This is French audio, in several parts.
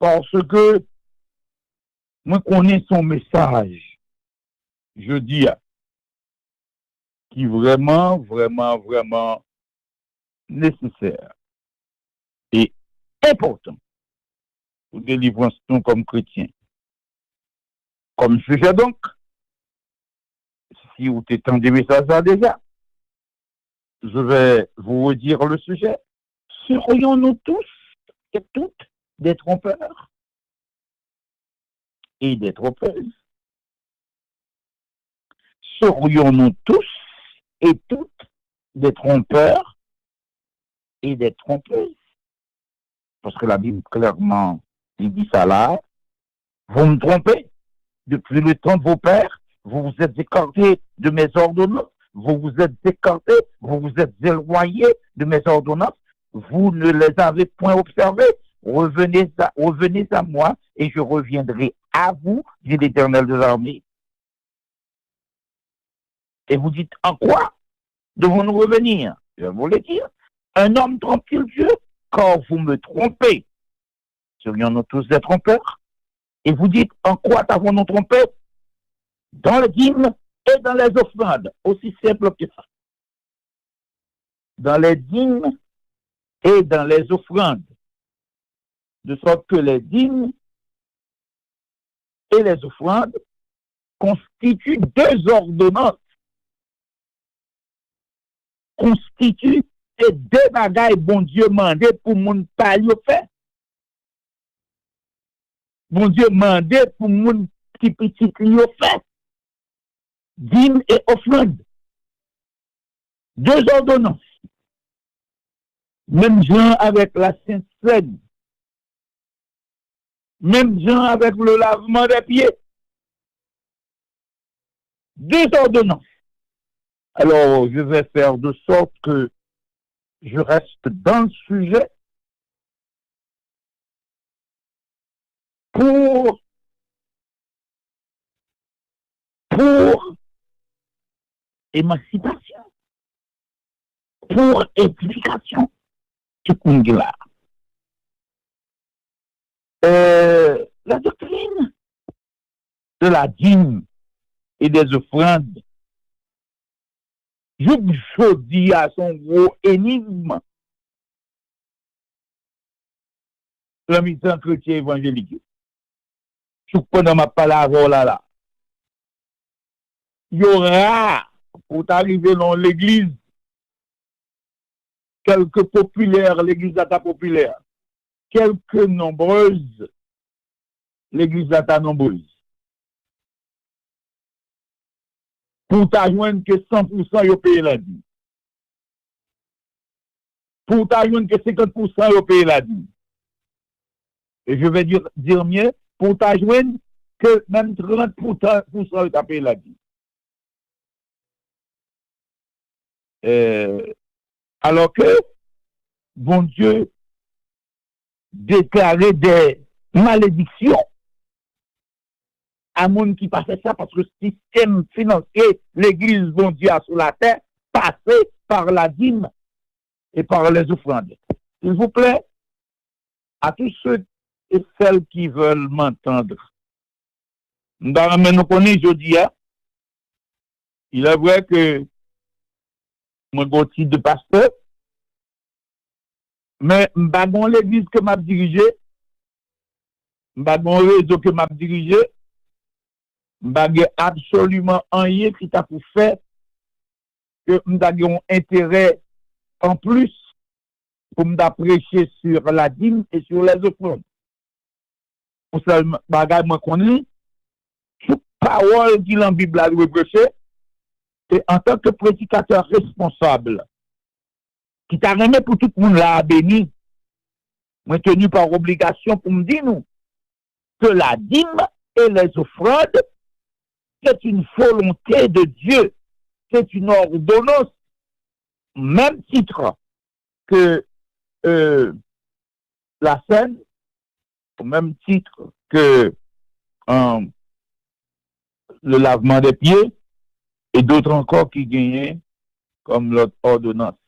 parce que moi connais son message, je dis, qui vraiment, vraiment, vraiment nécessaire et important pour délivrance nous comme chrétiens. Comme sujet donc, si vous t'étendez ça déjà, je vais vous redire le sujet. Serions-nous tous et toutes des trompeurs et des trompeuses? Serions-nous tous et toutes des trompeurs et des trompeuses? Parce que la Bible clairement dit ça là. Vous me trompez depuis le temps de vos pères. Vous vous êtes écartés de mes ordonnances. Vous vous êtes écartés, vous vous êtes éloignés de mes ordonnances. Vous ne les avez point observées. Revenez à moi et je reviendrai à vous, dit l'Éternel de l'armée. Et vous dites, en quoi devons-nous revenir? Je vais vous le dire. Un homme trompe-t-il Dieu? Quand vous me trompez, serions-nous tous des trompeurs? Et vous dites, en quoi t'avons-nous trompé? Dans les dîmes et dans les offrandes. Aussi simple que ça. Dans les dîmes et dans les offrandes. De sorte que les dîmes et les offrandes constituent deux ordonnances. Constituent et deux bagailles bon Dieu mandé pour moun pa yo fait. Bon Dieu mandé pour moun qui petit yo fait. Dîmes et offrandes. Deux ordonnances. Même genre avec la Sainte Seine. Même genre avec le lavement des pieds. Deux ordonnances. Alors, je vais faire de sorte que je reste dans le sujet pour émancipation, pour édification. Tout le monde là. La doctrine de la dîme et des offrandes, je dis à son gros énigme. Le militant chrétien évangélique. Je pendant ma parole là. Il y aura, pour arriver dans l'église, quelques populaires, l'église d'Ata populaire, quelques nombreuses, l'église d'Ata nombreuse. Pour t'ajoindre que 100% yo paye la dîme. Pour t'ajoindre que 50% yo paye la dîme. Et je vais dire mieux, pour t'ajoindre que même 30% yo paye la dîme. Alors que, bon Dieu, déclarait des malédictions à monde qui passait ça parce que le système financier, l'église, bon Dieu, sur la terre, passait par la dîme et par les offrandes. S'il vous plaît, à tous ceux et celles qui veulent m'entendre, nous connaissons aujourd'hui, il est vrai que mon titre de pasteur, mais m'bagon l'église que m'a dirigé, m'bagon réseau que m'a dirigé, m'bagon absolument rien qui t'a pour faire que m'bagon intérêt en plus pour m'apprécier sur la dîme et sur les offrandes. Pour ça, bagay moi connais, toute parole qui dans Bible a reproché, et en tant que prédicateur responsable, qui t'a remis pour tout le monde là béni, moi tenu par obligation pour me dire nous que la dîme et les offrandes, c'est une volonté de Dieu, c'est une ordonnance, même titre que la scène, au même titre que le lavement des pieds, et d'autres encore qui gagnaient comme l'autre ordonnance.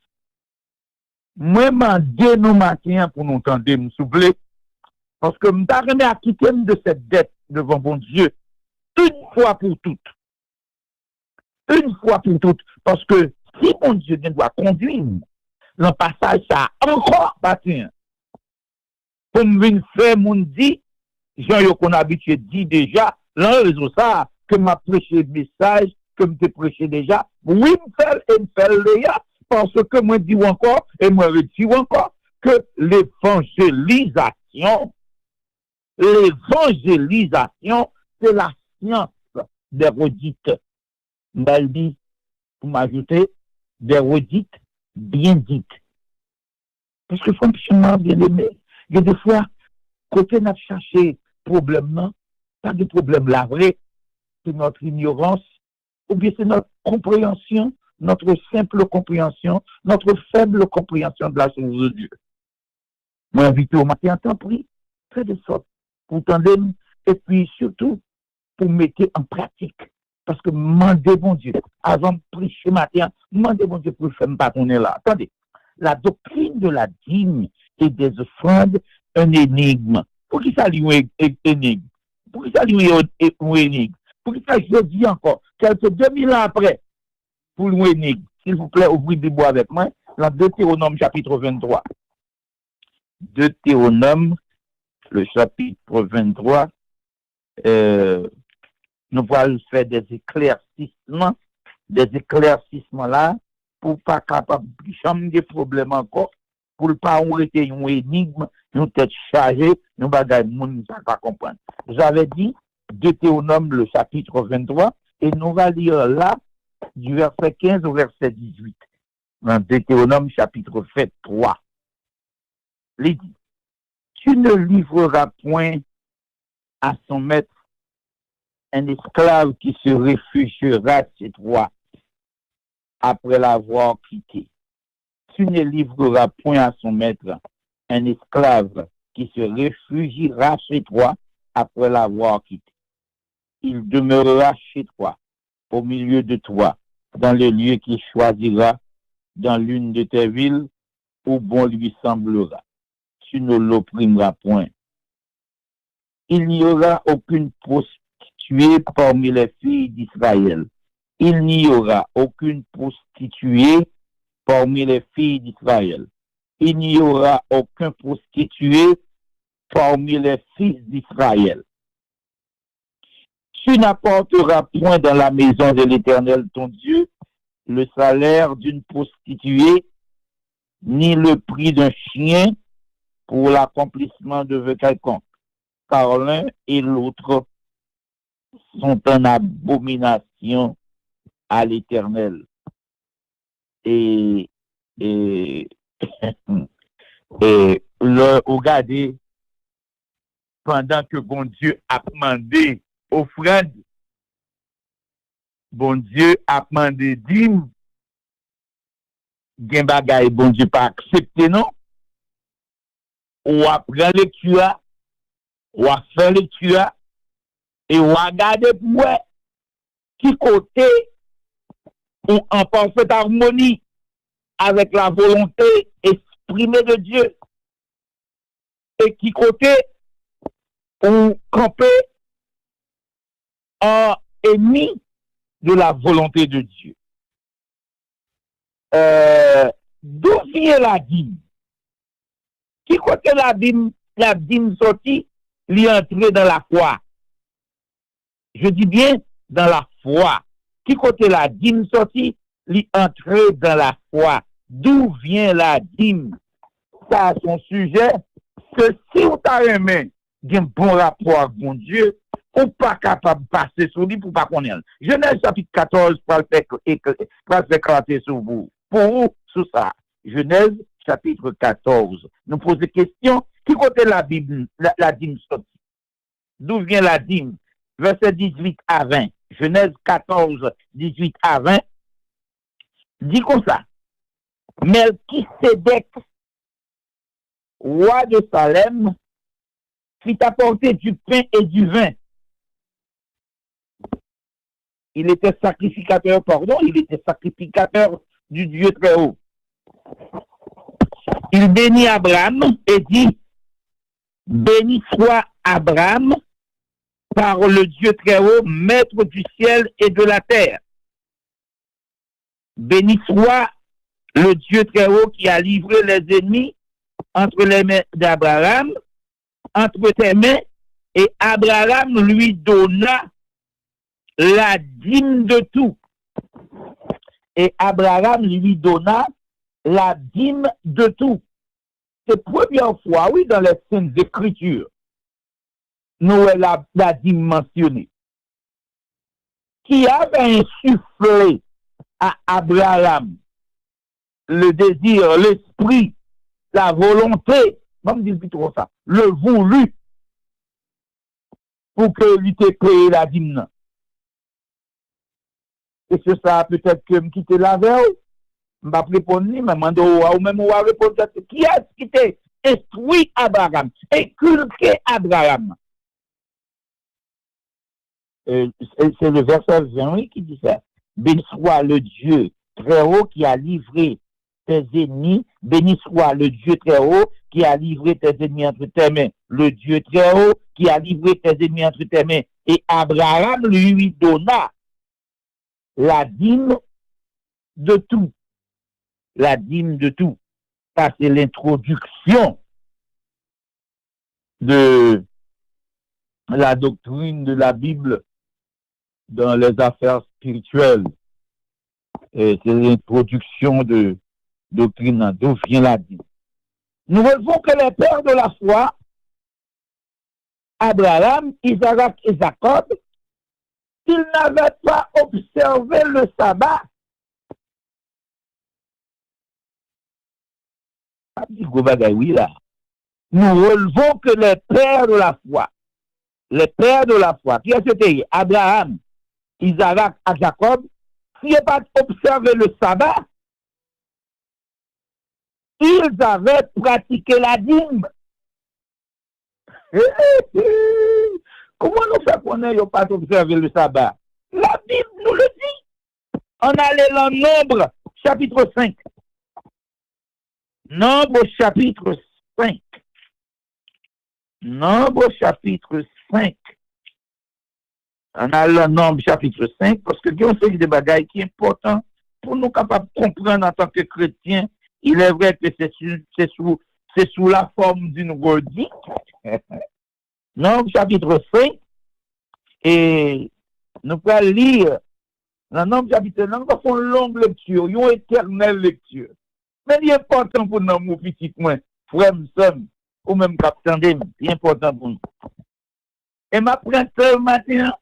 Moi, je nous matin pour nous entendre, me souffler, Parce que m'ta remis à quitter de cette dette devant bon Dieu une fois pour toutes. Une fois pour toutes. Parce que si mon Dieu doit conduire, le passage ça encore battu. Pour me venir faire mon dit, Jean qu'on habitué dit déjà, dans le réseau ça, que m'a prêché le message, que me prêché déjà, oui, me fait et me fait déjà, parce que moi dis encore, et moi dis encore, que l'évangélisation, c'est la science des redites. Mal dit, pour m'ajouter, des redites bien dites. Parce que fonctionnement bien aimé, il y a des fois, côté n'a cherché problème, non, pas de problème là, vrai, c'est notre ignorance, ou bien c'est notre compréhension, notre simple compréhension, notre faible compréhension de la chose de Dieu. Moi, invité au matin, tant pris, fais de sorte pour t'entendre, et puis surtout, pour mettre en pratique. Parce que mandez bon Dieu, avant de prêcher matin, mandez bon Dieu pour faire pas tourner là. Attendez, la doctrine de la dîme et des offrandes, un énigme. Pour qui ça lui est énigme? Pour qui ça lui est une énigme? Pour qui ça, je dis encore, quelques 2000 ans après, pour une énigme. S'il vous plaît, ouvrez le bois avec moi, dans Deutéronome chapitre 23. Deutéronome, le chapitre 23, nous allons faire des éclaircissements là, pour pas capable de des problèmes encore, pour ne pas arrêter une énigme, nous tête chargée, nous bagaille moun pas comprendre. J'avais dit Deutéronome le chapitre 23 et nous allons lire là du verset 15 au verset 18. Dans Deutéronome chapitre 23. Il dit, tu ne livreras point à son maître un esclave qui se réfugiera chez toi après l'avoir quitté. Tu ne livreras point à son maître un esclave qui se réfugiera chez toi après l'avoir quitté. Il demeurera chez toi, au milieu de toi, dans le lieu qu'il choisira, dans l'une de tes villes, où bon lui semblera. Tu ne l'opprimeras point. Il n'y aura aucune prostituée parmi les filles d'Israël. Il n'y aura aucune prostituée parmi les filles d'Israël. Il n'y aura aucun prostitué parmi les fils d'Israël. Tu n'apporteras point dans la maison de l'Éternel ton Dieu le salaire d'une prostituée, ni le prix d'un chien pour l'accomplissement de vœux quelconque, car l'un et l'autre sont en abomination à l'Éternel. Et regardez, pendant que bon Dieu a demandé offrande, bon Dieu a demandé dîme, gen bagay bon Dieu pas accepté non, ou a prend lecture, ou a fait lecture, et ou a regardé pour qui côté ou en parfaite harmonie avec la volonté exprimée de Dieu, et qui côté ou campé en ennemi de la volonté de Dieu. D'où vient la dîme? Qui côté la dîme sortie, lui entrer dans la foi? Je dis bien dans la foi. Qui côté la dîme sortie, lui entrer dans la foi? D'où vient la dîme? Ça a son sujet, que si vous avez un bon rapport avec mon Dieu, ou pas capable de passer sur lui pour pas connaître. Genèse chapitre 14 pour le faire clarté sur vous. Pour vous, sur ça. Genèse chapitre 14. Nous posons des questions. Qui côté la Bible, la dîme sortie? D'où vient la dîme? Verset 18 à 20. Genèse 14, 18 à 20. Dit comme ça. Melchisédek, roi de Salem, fit apporter du pain et du vin. Il était sacrificateur du Dieu très haut. Il bénit Abraham et dit, béni soit Abraham par le Dieu très haut, maître du ciel et de la terre. Béni soit le Dieu très haut qui a livré les ennemis entre les mains d'Abraham, entre tes mains, et Abraham lui donna la dîme de tout. Et Abraham lui donna la dîme de tout. C'est la première fois, oui, dans les Saintes Écritures, nous avons la dîme mentionnée. Qui avait insufflé à Abraham le désir, l'esprit, la volonté, on me dit plutôt ça, le voulu, pour que lui t'ait créé la dîme. Et c'est ça, peut-être que me quitter la veille, je vais répondre, mais ou même on va répondre, qui est-ce qui t'a instruit Abraham, inculqué Abraham? C'est le verset 20 qui dit ça. Béni soit le Dieu très haut qui a livré tes ennemis. Béni soit le Dieu très haut qui a livré tes ennemis entre tes mains. Le Dieu très haut qui a livré tes ennemis entre tes mains. Et Abraham lui donna la dîme de tout. La dîme de tout. Ça, c'est l'introduction de la doctrine de la Bible dans les affaires spirituelles. Et c'est l'introduction de doctrine d'où vient la dîme. Nous relevons que les pères de la foi, Abraham, Isaac et Jacob, ils n'avaient pas observé le sabbat. Nous relevons que les pères de la foi, qui étaient Abraham, Isaac et Jacob, qui n'avaient pas observé le sabbat, ils avaient pratiqué la dîme. Comment nous fait qu'on n'ait pas observé le sabbat? La Bible nous le dit. On allait dans Nombre, chapitre 5. Nombre, chapitre 5. Nombre, chapitre 5. On a le Nombre, chapitre 5, parce que il y a des bagailles qui sont importants pour nous capables de comprendre en tant que chrétiens. Il est vrai que c'est sous la forme d'une redite. Nombre, chapitre 5. Et nous pouvons lire dans Nombre, chapitre 5. Nous avons une longue lecture, une éternelle lecture. Mais il est important pour nous, mon petit moins, frère, ou même capitaine, c'est important pour nous. Et ma prête ce matin,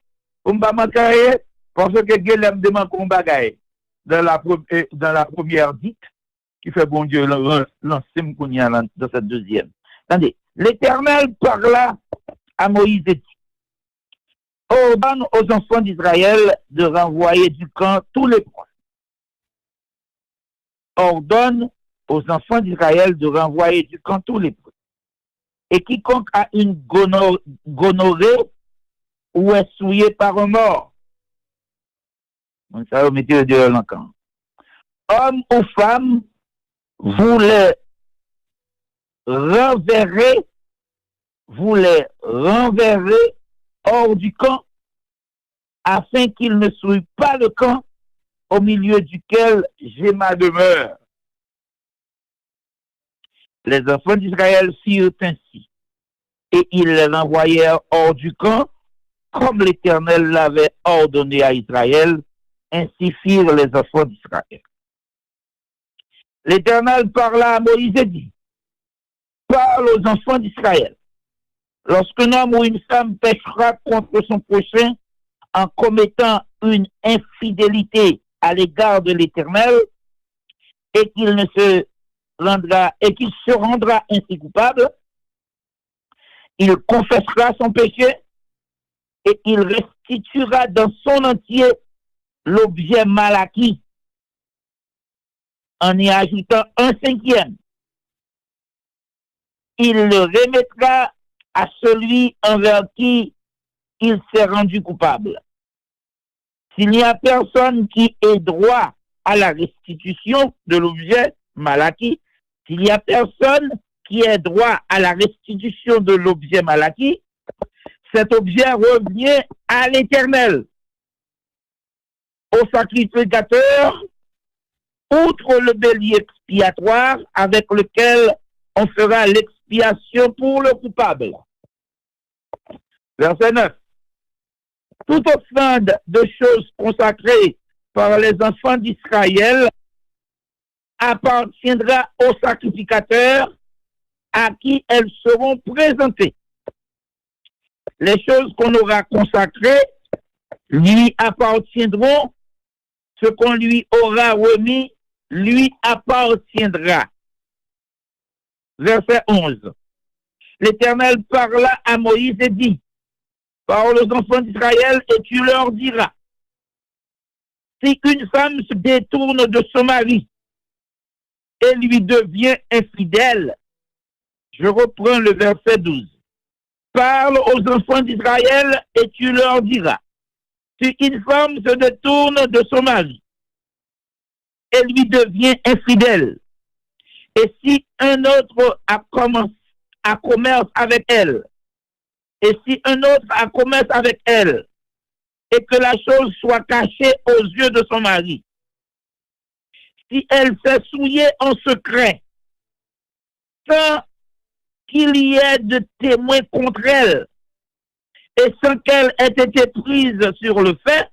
on va m'accueillir, parce que Guélem demande qu'on bagaille dans la première dite, qui fait bon Dieu l'ancien qu'on y a dans cette deuxième. Attendez, l'Éternel parla à Moïse et dit, ordonne aux enfants d'Israël de renvoyer du camp tous les prophètes. Ordonne aux enfants d'Israël de renvoyer du camp tous les prophètes. Et quiconque a une gonorrhée ou est souillé par un mort, ça va mettre dehors le camp. Homme ou femme, vous les renverrez hors du camp, afin qu'ils ne souillent pas le camp au milieu duquel j'ai ma demeure. Les enfants d'Israël firent ainsi, et ils les renvoyèrent hors du camp, comme l'Éternel l'avait ordonné à Israël, ainsi firent les enfants d'Israël. L'Éternel parla à Moïse et dit, parle aux enfants d'Israël. Lorsqu'un homme ou une femme péchera contre son prochain en commettant une infidélité à l'égard de l'Éternel, et qu'il se rendra ainsi coupable, il confessera son péché et il restituera dans son entier l'objet mal acquis, en y ajoutant un cinquième. Il le remettra à celui envers qui il s'est rendu coupable. S'il n'y a personne qui ait droit à la restitution de l'objet mal acquis, s'il n'y a personne qui est droit à la restitution de l'objet mal acquis, cet objet revient à l'Éternel, au sacrificateur, outre le bélier expiatoire avec lequel on fera l'expiation pour le coupable. Verset 9. Toute offrande de choses consacrées par les enfants d'Israël appartiendra au sacrificateur à qui elles seront présentées. Les choses qu'on aura consacrées lui appartiendront, ce qu'on lui aura remis lui appartiendra. Verset 11. L'Éternel parla à Moïse et dit, parle aux enfants d'Israël et tu leur diras, si une femme se détourne de son mari et lui devient infidèle, je reprends le verset 12. Parle aux enfants d'Israël et tu leur diras, si une femme se détourne de son mari et lui devient infidèle, et si un autre a commerce avec elle, et si un autre a commerce avec elle, et que la chose soit cachée aux yeux de son mari, si elle s'est souillée en secret, sans qu'il y ait de témoins contre elle, et sans qu'elle ait été prise sur le fait,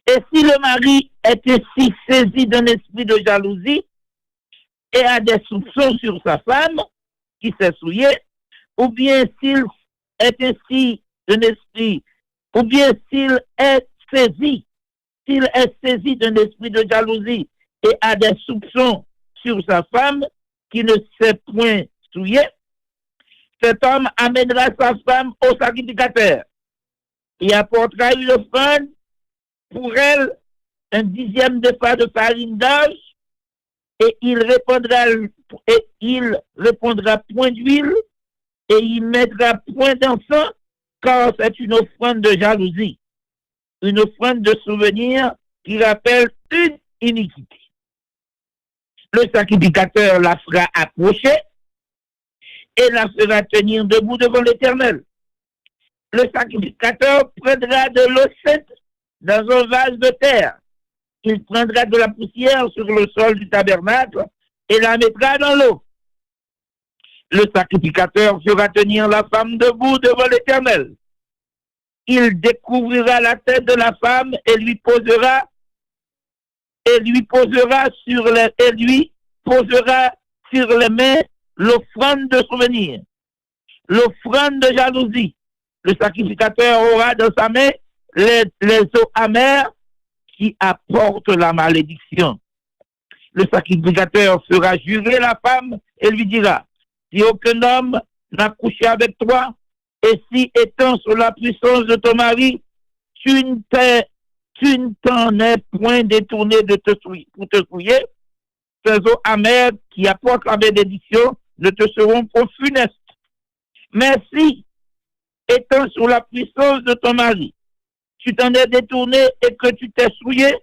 et si le mari est ainsi saisi d'un esprit de jalousie et a des soupçons sur sa femme qui s'est souillée, ou bien s'il est ainsi d'un esprit, ou bien s'il est saisi d'un esprit de jalousie et a des soupçons sur sa femme qui ne s'est point souillée, cet homme amènera sa femme au sacrificateur et apportera une offrande pour elle, un dixième de pas de farine d'âge, et il répandra point d'huile, et il mettra point d'encens, car c'est une offrande de jalousie, une offrande de souvenir qui rappelle une iniquité. Le sacrificateur la fera approcher et la fera tenir debout devant l'Éternel. Le sacrificateur prendra de l'eau sainte dans un vase de terre. Il prendra de la poussière sur le sol du tabernacle et la mettra dans l'eau. Le sacrificateur fera tenir la femme debout devant l'Éternel. Il découvrira la tête de la femme et lui posera sur les mains l'offrande de souvenir, l'offrande de jalousie. Le sacrificateur aura dans sa main les eaux amères qui apportent la malédiction. Le sacrificateur fera jurer la femme et lui dira, si aucun homme n'a couché avec toi, et si étant sous la puissance de ton mari, tu ne t'en es point détourné pour te souiller, ces eaux amères qui apportent la bénédiction ne te seront pas funestes. Mais si, étant sous la puissance de ton mari, tu t'en es détourné et que tu t'es souillé,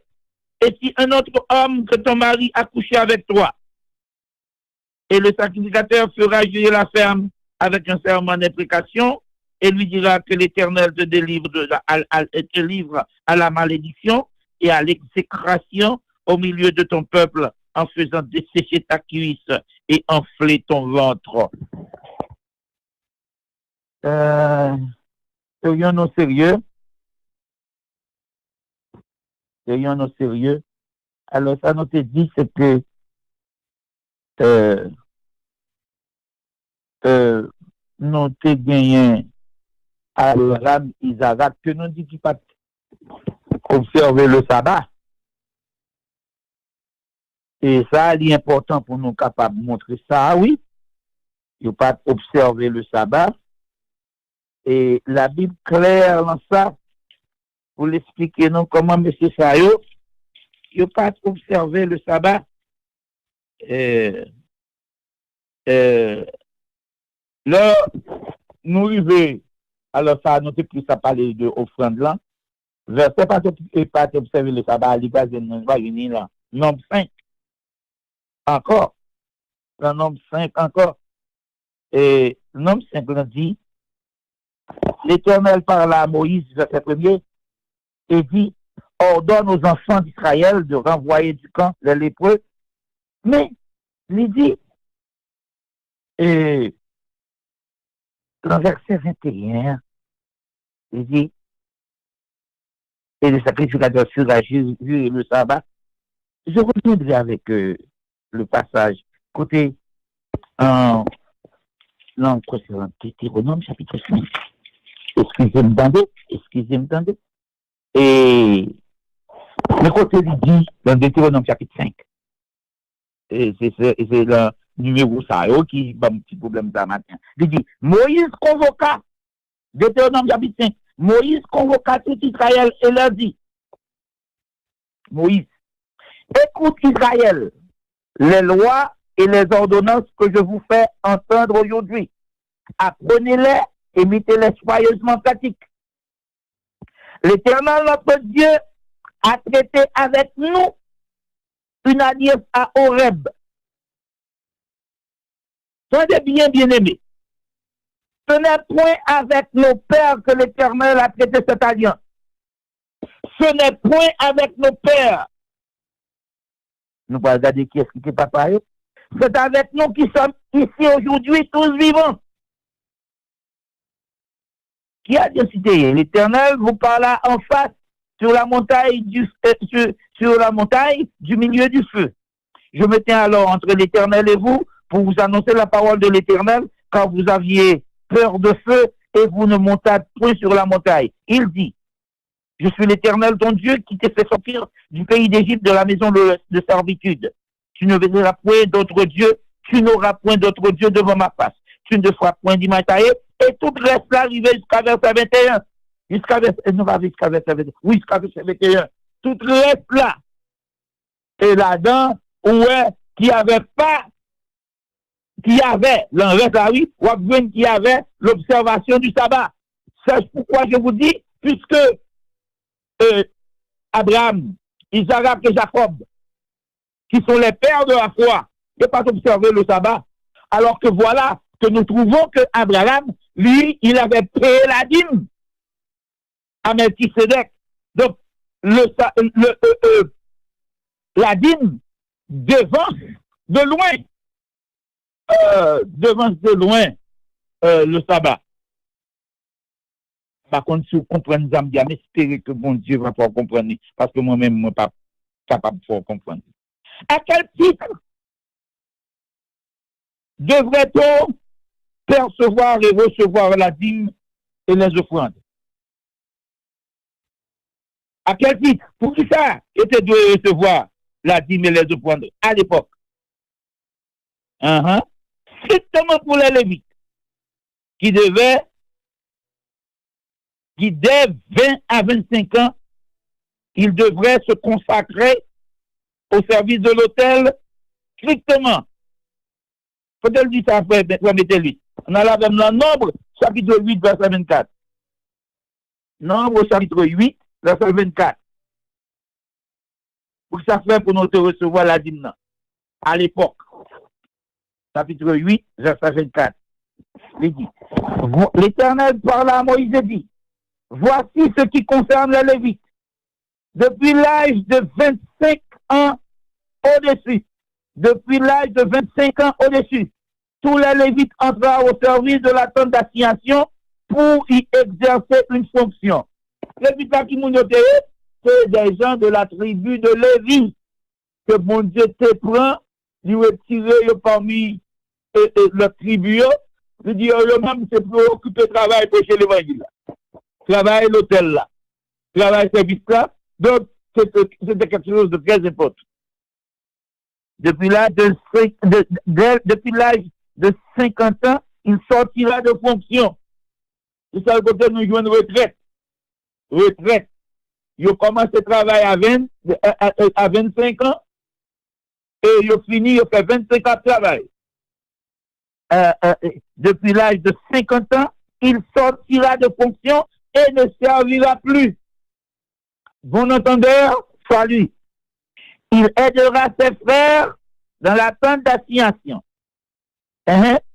et si un autre homme que ton mari a couché avec toi, et le sacrificateur fera jurer la femme avec un serment d'imprécation, et lui dira que l'Éternel te livre à la malédiction et à l'exécration au milieu de ton peuple en faisant dessécher ta cuisse et enfler ton ventre. Soyons-nous sérieux. Soyons-nous sérieux. Alors, ça nous te dit, c'est que nous te gagnons Abraham, Isaac, que nous dit qu'il pas observer le sabbat. Et ça, il est important pour nous capables de montrer ça, oui. Il ne pas observer le sabbat. Et la Bible claire dans ça, pour l'expliquer nous comment M. Sayo, il ne pas observer le sabbat. Là, nous arrivons, alors ça, nous avons plus à parler de offrande là. Verset pas observer le sabbat, il va là. Nombre 5. Encore. dans Nombre 5 encore. Et Nombre 5, on a dit, l'Éternel parla à Moïse, verset 1er, et dit, ordonne aux enfants d'Israël de renvoyer du camp les lépreux. Mais, il dit, et dans verset 21, il dit, et le sacrificateur sera juré le sabbat. Je reviendrai avec le passage côté en Deutéronome chapitre 5. Excusez-moi. Et le côté il dit dans Deutéronome chapitre 5. Et c'est le numéro ça qui a un petit problème ça matin. Il dit Moïse convoqua, Deutéronome chapitre 5, Moïse convoqua tout Israël et leur dit, Moïse, écoute Israël, les lois et les ordonnances que je vous fais entendre aujourd'hui. Apprenez-les et mettez-les soigneusement pratiques. L'Éternel, notre Dieu, a traité avec nous une alliance à Horeb. Soyez bien aimés. Ce n'est point avec nos pères que l'Éternel a traité cette alliance. Ce n'est point avec nos pères. Nous allons regarder qui est-ce qui est papa. C'est avec nous qui sommes ici aujourd'hui, tous vivants. Qui a décidé? L'Éternel vous parla en face sur la montagne sur la montagne du milieu du feu. Je me tiens alors entre l'Éternel et vous pour vous annoncer la parole de l'Éternel, car vous aviez peur de feu et vous ne montâtes point sur la montagne. Il dit, je suis l'Éternel ton Dieu qui t'a fait sortir du pays d'Égypte, de la maison de servitude. Tu ne verras point d'autre Dieu, tu n'auras point d'autre Dieu devant ma face. Tu ne feras point d'image taillée. Et tout le reste là arrivé jusqu'à verset 21. Jusqu'à verset 21. Oui, jusqu'à verset 21. Tout le reste là. Et là-dedans, ouais, qui avait, l'en reste là, oui, ou qui avait l'observation du sabbat. C'est pourquoi je vous dis, puisque Abraham, Isaac et Jacob, qui sont les pères de la foi, n'ont pas observé le sabbat, alors que voilà que nous trouvons que Abraham, lui, il avait payé la dîme à Melchisedec. Donc, la dîme devance de loin le sabbat. Par contre, si vous comprenez, vous bien espérer que mon Dieu va pouvoir comprendre, parce que moi-même, je ne suis pas capable de pouvoir comprendre. À quel titre devrait-on percevoir et recevoir la dîme et les offrandes? À quel titre? Pour qui ça était de recevoir la dîme et les offrandes à l'époque? Strictement pour les Lévites, qui dès 20 à 25 ans, ils devraient se consacrer au service de l'autel strictement. Faut-il dire ça après, mettez-lui. On a là même dans Nombre, chapitre 8, verset 24. Nombre, chapitre 8, verset 24. Pour que ça fait pour nous te recevoir la dîme à l'époque. Chapitre 8, verset 24. Il dit, l'Éternel parla à Moïse et dit, voici ce qui concerne les Lévites. Depuis l'âge de 25 ans au-dessus, tous les Lévites entreront au service de la tente d'assignation pour y exercer une fonction. Les Lévites qui m'ont noté, c'est des gens de la tribu de Lévi que mon Dieu te prend, lui retirer parmi la tribu, lui dire même c'est pour occuper travail pour chez l'évangile. Travail l'hôtel là, travail service là, donc c'était quelque chose de très important. Depuis l'âge de 50 ans, il sortira de fonction. C'est ça le côté nous jouons une retraite. Il commence à travailler à 25 ans et il finit, il fait 25 ans de travail. Depuis l'âge de 50 ans, il sortira de fonction et ne servira plus. Bon entendeur, soit lui. Il aidera ses frères dans la tente d'assignation.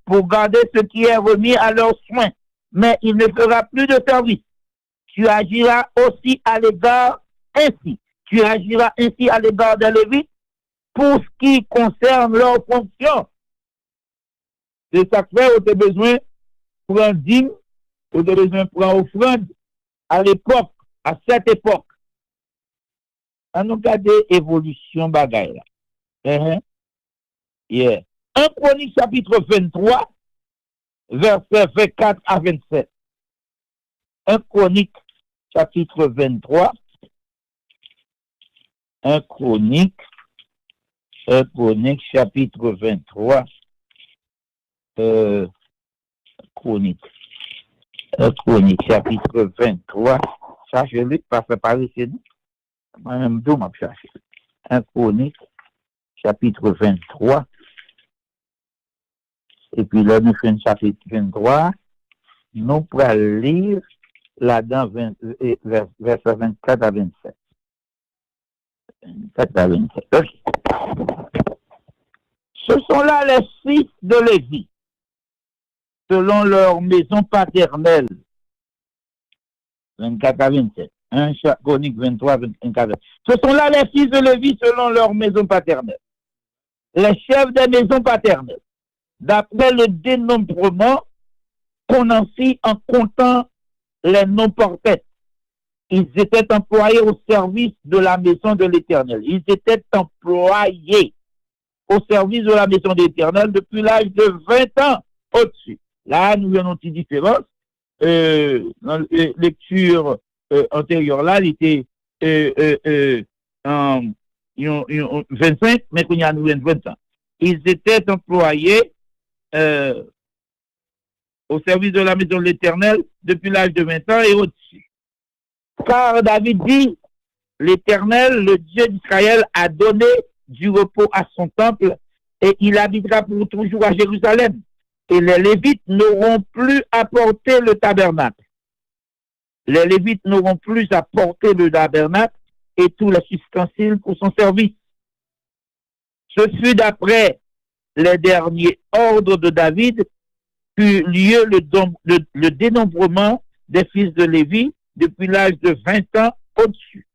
pour garder ce qui est remis à leurs soins, mais il ne fera plus de service. Tu agiras aussi à l'égard ainsi. Tu agiras ainsi à l'égard des Lévites pour ce qui concerne leur fonction. C'est ça que fait, on a besoin pour un dîme, on a besoin pour un offrande à l'époque, à cette époque. On nous regarde l'évolution bagaille là. Yeah. 1 Chronique chapitre 23, versets 24 à 27. 1 Chronique chapitre 23. 1 Chronique chapitre 23. Chronique chapitre 23. Ça, je l'ai pas fait par ici. Moi-même, d'où m'a cherché. 1 Chronique chapitre 23. Et puis là, nous faisons chapitre 23. Nous pourrons lire là-dedans verset 24 à 27. 24 à 27. Okay. Ce sont là les fils de Lévi, selon leur maison paternelle. 24 à 27. 1 Chronique 23, 24. Ce sont là les fils de Lévi selon leur maison paternelle. Les chefs des maisons paternelles, d'après le dénombrement qu'on en fit en comptant les noms par tête. Ils étaient employés au service de la maison de l'Éternel. Ils étaient employés au service de la maison de l'Éternel depuis l'âge de 20 ans au-dessus. Là, nous avons une petite différence. Dans la lecture antérieure, là, il était 25, mais qu'on y a nous 20 ans. Ils étaient employés au service de la maison de l'Éternel depuis l'âge de 20 ans et au-dessus. Car David dit, l'Éternel, le Dieu d'Israël, a donné du repos à son temple et il habitera pour toujours à Jérusalem. Et les Lévites n'auront plus à porter le tabernacle. Les Lévites n'auront plus à porter le tabernacle et tous les ustensiles pour son service. Ce fut d'après les derniers ordres de David qu'eut lieu le dénombrement des fils de Lévi depuis l'âge de 20 ans au-dessus.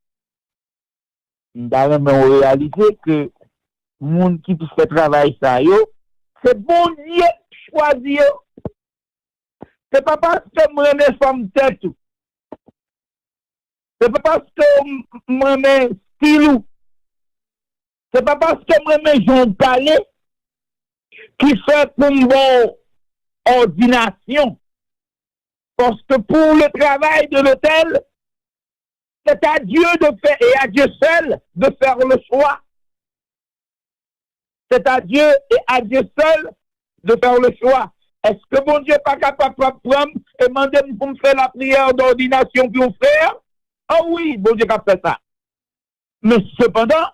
Nous avons réalisé que le monde qui fait travail ça, c'est bon Dieu choisi. C'est pas parce que moi mes femmes tête. C'est pas parce que moi mes stylou. C'est pas parce que moi mes gens parler qui fait pour une bonne ordination. Parce que pour le travail de l'autel, c'est à Dieu de faire, et à Dieu seul de faire le choix. C'est à Dieu et à Dieu seul de faire le choix. Est-ce que mon Dieu n'est pas capable de prendre et demander pour me faire la prière d'ordination pour me faire? Ah oui, bon Dieu a fait ça. Mais cependant,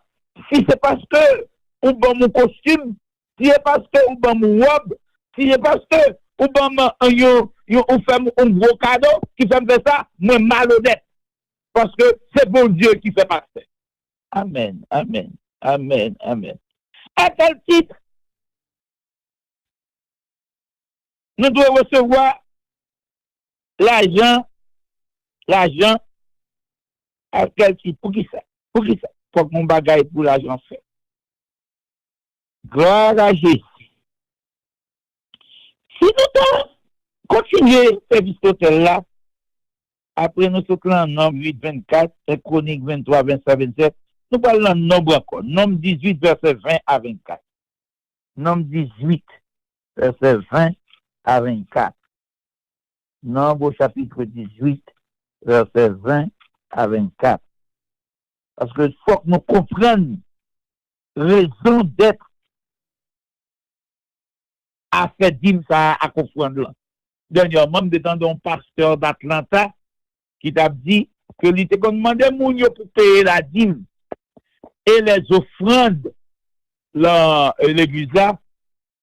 si c'est parce que ou bon mon costume, si c'est parce que ou bon mon robe, si c'est parce que ou bon on fait un gros cadeau qui fait me faire ça, moi malhonnête. Parce que c'est bon Dieu qui fait passer. Amen, amen, amen, amen. À quel titre nous devons recevoir l'argent, à quel titre? Pour qui ça? Pour qui ça? Pour que mon bagage pour l'argent fait. Gloire à Jésus. Si nous continuons service hôtel là, après nous sommes en nombre 8, 24, Chronique 23, 25, 27, nous parlons en nombre encore. Nombre 18, verset 20 à 24. Nombre 18, verset 20 à 24. Nombre chapitre 18, verset 20 à 24. Parce que il faut que nous comprenions raison d'être à faire dîme ça à comprendre là. Dernièrement, nous étions un pasteur d'Atlanta qui t'a dit que il était demandé moun pour payer la dîme et les offrandes dans l'église là,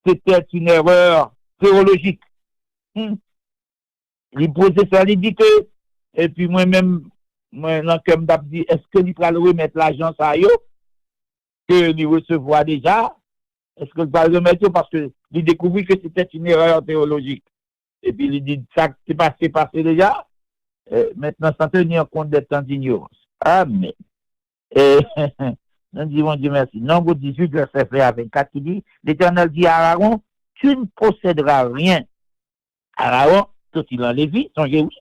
c'était une erreur théologique. Il posait ça, il dit que, et puis moi-même, dans comme m'a dit, est-ce que il va remettre l'argent ça yo que il recevoir déjà Est-ce que le va remettre parce que il découvrit que c'était une erreur théologique. Et puis il dit ça c'est passé déjà. Maintenant, sans tenir compte des temps d'ignorance. Amen. Et nous disons Dieu merci. Nombre 18, verset 24 qui dit, l'Éternel dit à Aaron, tu ne posséderas rien. Aaron sortit en Lévi, songez oui.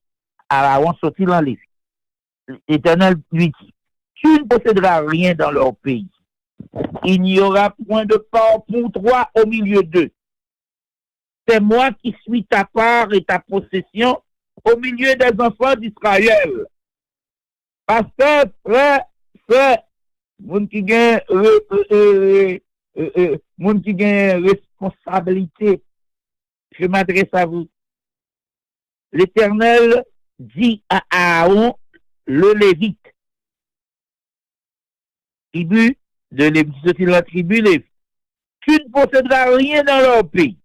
Aaron sortit en Lévi. L'Éternel lui dit, tu ne posséderas rien dans leur pays. Il n'y aura point de part pour toi au milieu d'eux. C'est moi qui suis ta part et ta possession au milieu des enfants d'Israël. Pasteur, frère, moun qui gagne responsabilité, je m'adresse à vous. L'Éternel dit à Aaron, le Lévite, tribu de Lévite, c'est la tribu Lévite, tu ne posséderas rien dans leur pays,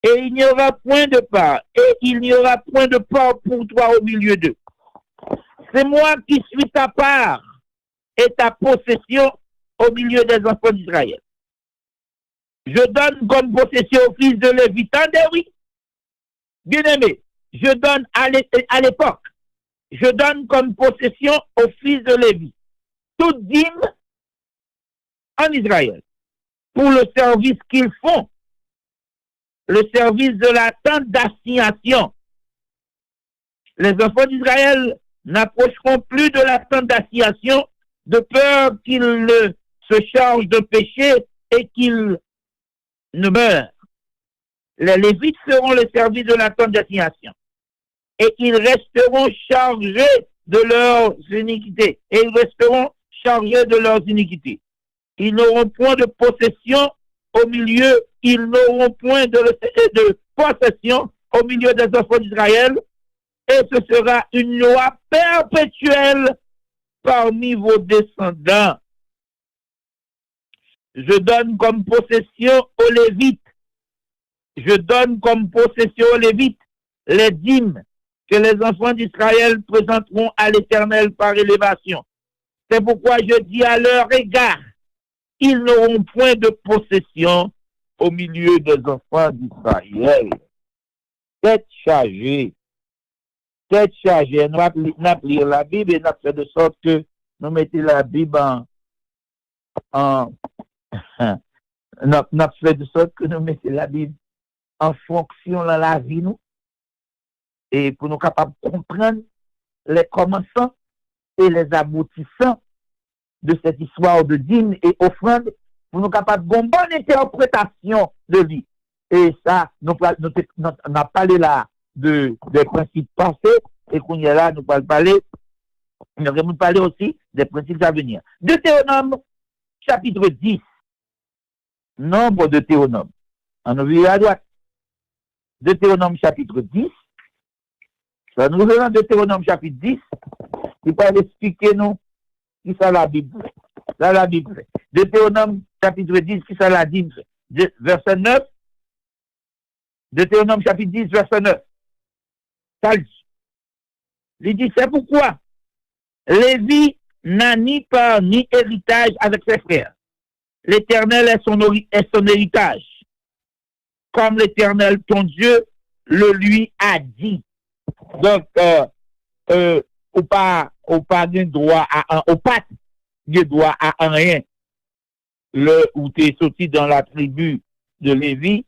et il n'y aura point de part, et il n'y aura point de part pour toi au milieu d'eux. C'est moi qui suis ta part et ta possession au milieu des enfants d'Israël. Je donne comme possession au fils de Lévi. Tendez, oui. Bien aimé, je donne à l'époque, je donne comme possession au fils de Lévi toute dîme en Israël pour le service qu'ils font, le service de la tente d'assignation. Les enfants d'Israël n'approcheront plus de la tente d'assignation de peur qu'ils ne se chargent de péché et qu'ils ne meurent. Les Lévites feront le service de la tente d'assignation et ils resteront chargés de leurs iniquités. Et ils resteront chargés de leurs iniquités. Ils n'auront point de possession au milieu, ils n'auront point de possession au milieu des enfants d'Israël, et ce sera une loi perpétuelle parmi vos descendants. Je donne comme possession aux Lévites, je donne comme possession aux Lévites les dîmes que les enfants d'Israël présenteront à l'Éternel par élévation. C'est pourquoi je dis à leur égard, ils n'auront point de possession au milieu des enfants d'Israël. Tête chargée. Nous allons lire la Bible et nous fait de sorte que nous mettons la Bible nous fait de sorte que nous mettons la Bible en fonction de la vie, nous, et pour nous capables de comprendre les commençants et les aboutissants de cette histoire de dîmes et offrandes, pour nous capables d'une bonne interprétation de vie. Et ça, nous avons parlé là des principes passés, et qu'on y est là, nous allons parler aussi des principes à venir. Deutéronome, chapitre 10. Nombre de Deutéronome. On ouvre à droite. Deutéronome, chapitre 10. Ça nous revenons Deutéronome, chapitre 10. Il va expliquer nous qui ça la Bible. Ça la Bible. Deutéronome, chapitre 10, qui ça la Bible. Verset 9. Deutéronome, chapitre 10, verset 9. Ça le dit. Il dit, c'est pourquoi Lévi n'a ni part ni héritage avec ses frères. L'Éternel est son héritage. Comme l'Éternel, ton Dieu, le lui a dit. Donc, ou pas de droit à rien. Où tu es sorti dans la tribu de Lévi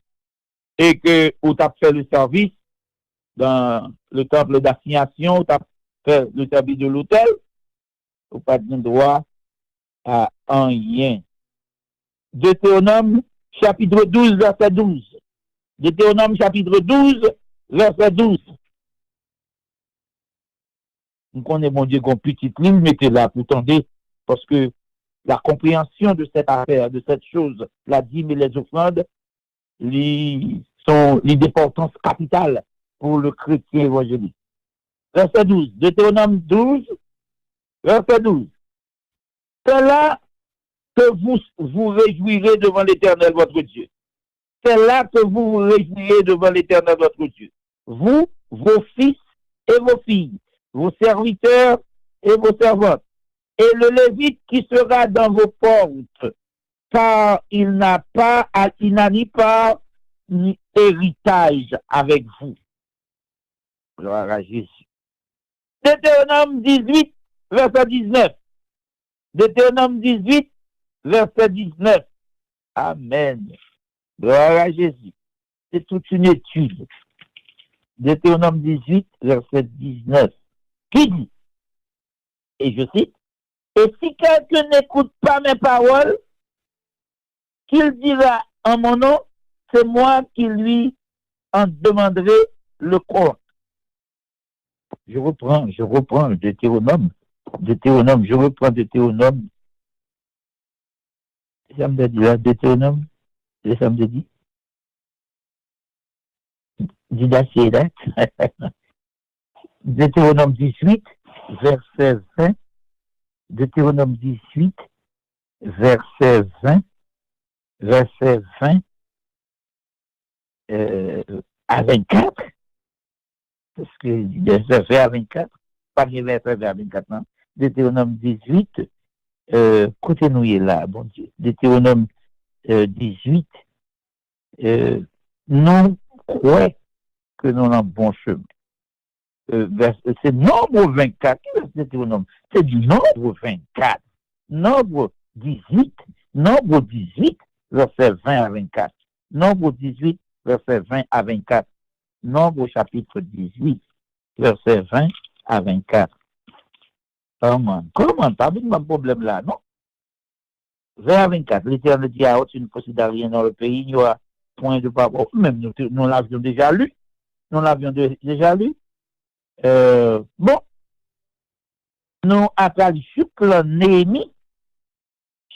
et que où tu as fait le service dans le temple d'assignation, tu as fait le service de l'autel, ou pas de droit à rien. Deutéronome chapitre 12, verset 12. Deutéronome chapitre 12, verset 12. Nous connaissons, mon Dieu, qu'on petite ligne, mettez là pour tendre, parce que la compréhension de cette affaire, de cette chose, la dîme et les offrandes, sont d'importance capitale pour le chrétien évangélique. Verset 12, Deutéronome 12, verset 12. C'est là que vous vous réjouirez devant l'Éternel votre Dieu. C'est là que vous vous réjouirez devant l'Éternel votre Dieu. Vous, vos fils et vos filles, vos serviteurs et vos servantes, et le Lévite qui sera dans vos portes, car il n'a ni part ni héritage avec vous. Gloire à Jésus. Deutéronome 18, verset 19. Deutéronome 18, verset 19. Amen. Gloire à Jésus. C'est toute une étude. Deutéronome 18, verset 19. Qui dit, et je cite, et si quelqu'un n'écoute pas mes paroles, qu'il dira en mon nom, c'est moi qui lui en demanderai le compte. Je reprends Deutéronome, je reprends Deutéronome. Ça me dit là, Deutéronome, ça me dit. Did I say that? Deutéronome 18, verset 20. Deutéronome 18, verset 20. Verset 20 à 24. Parce que verset à 24, pas de verset à 24, non. Deutéronome 18, côté nous est là, bon Dieu. Deutéronome 18, non croit que nous avons bon chemin. C'est nombre 24, Deutéronome, c'est du nombre 24. Nombre 18, verset 20 à 24. Nombre 18, verset 20 à 24. Nombre chapitre 18, verset 20 à 24. Comment pas de problème là, non? 20 à 24. L'Éternel dit à haute, tu ne posséderas rien dans le pays, il n'y aura point de parole. Même nous l'avions déjà lu. Bon, nous avons le Néhémie,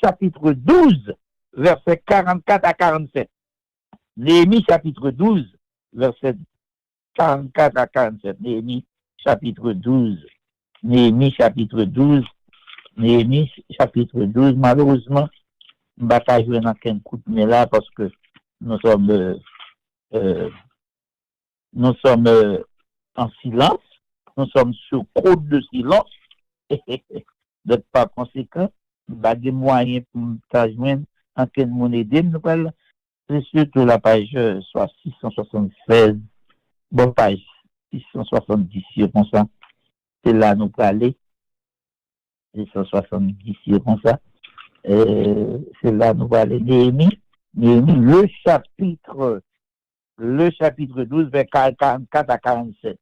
chapitre 12, verset 44 à 47. Néhémie, chapitre 12, verset 44 à 47. Néhémie, chapitre 12. Néhémie, chapitre 12. Malheureusement, je ne vais pas jouer dans quel coup de là parce que nous sommes en silence. Nous sommes sur code de silence. Donc, par conséquent, bah, des moyens pour nous joindre en quelle monnaie nous parlons. C'est surtout la page soit 676, bon page 670 comme ça. C'est là nous parler. 670 comme ça. C'est là nous parler. Néhémie, le chapitre 12, vers 44 à 47.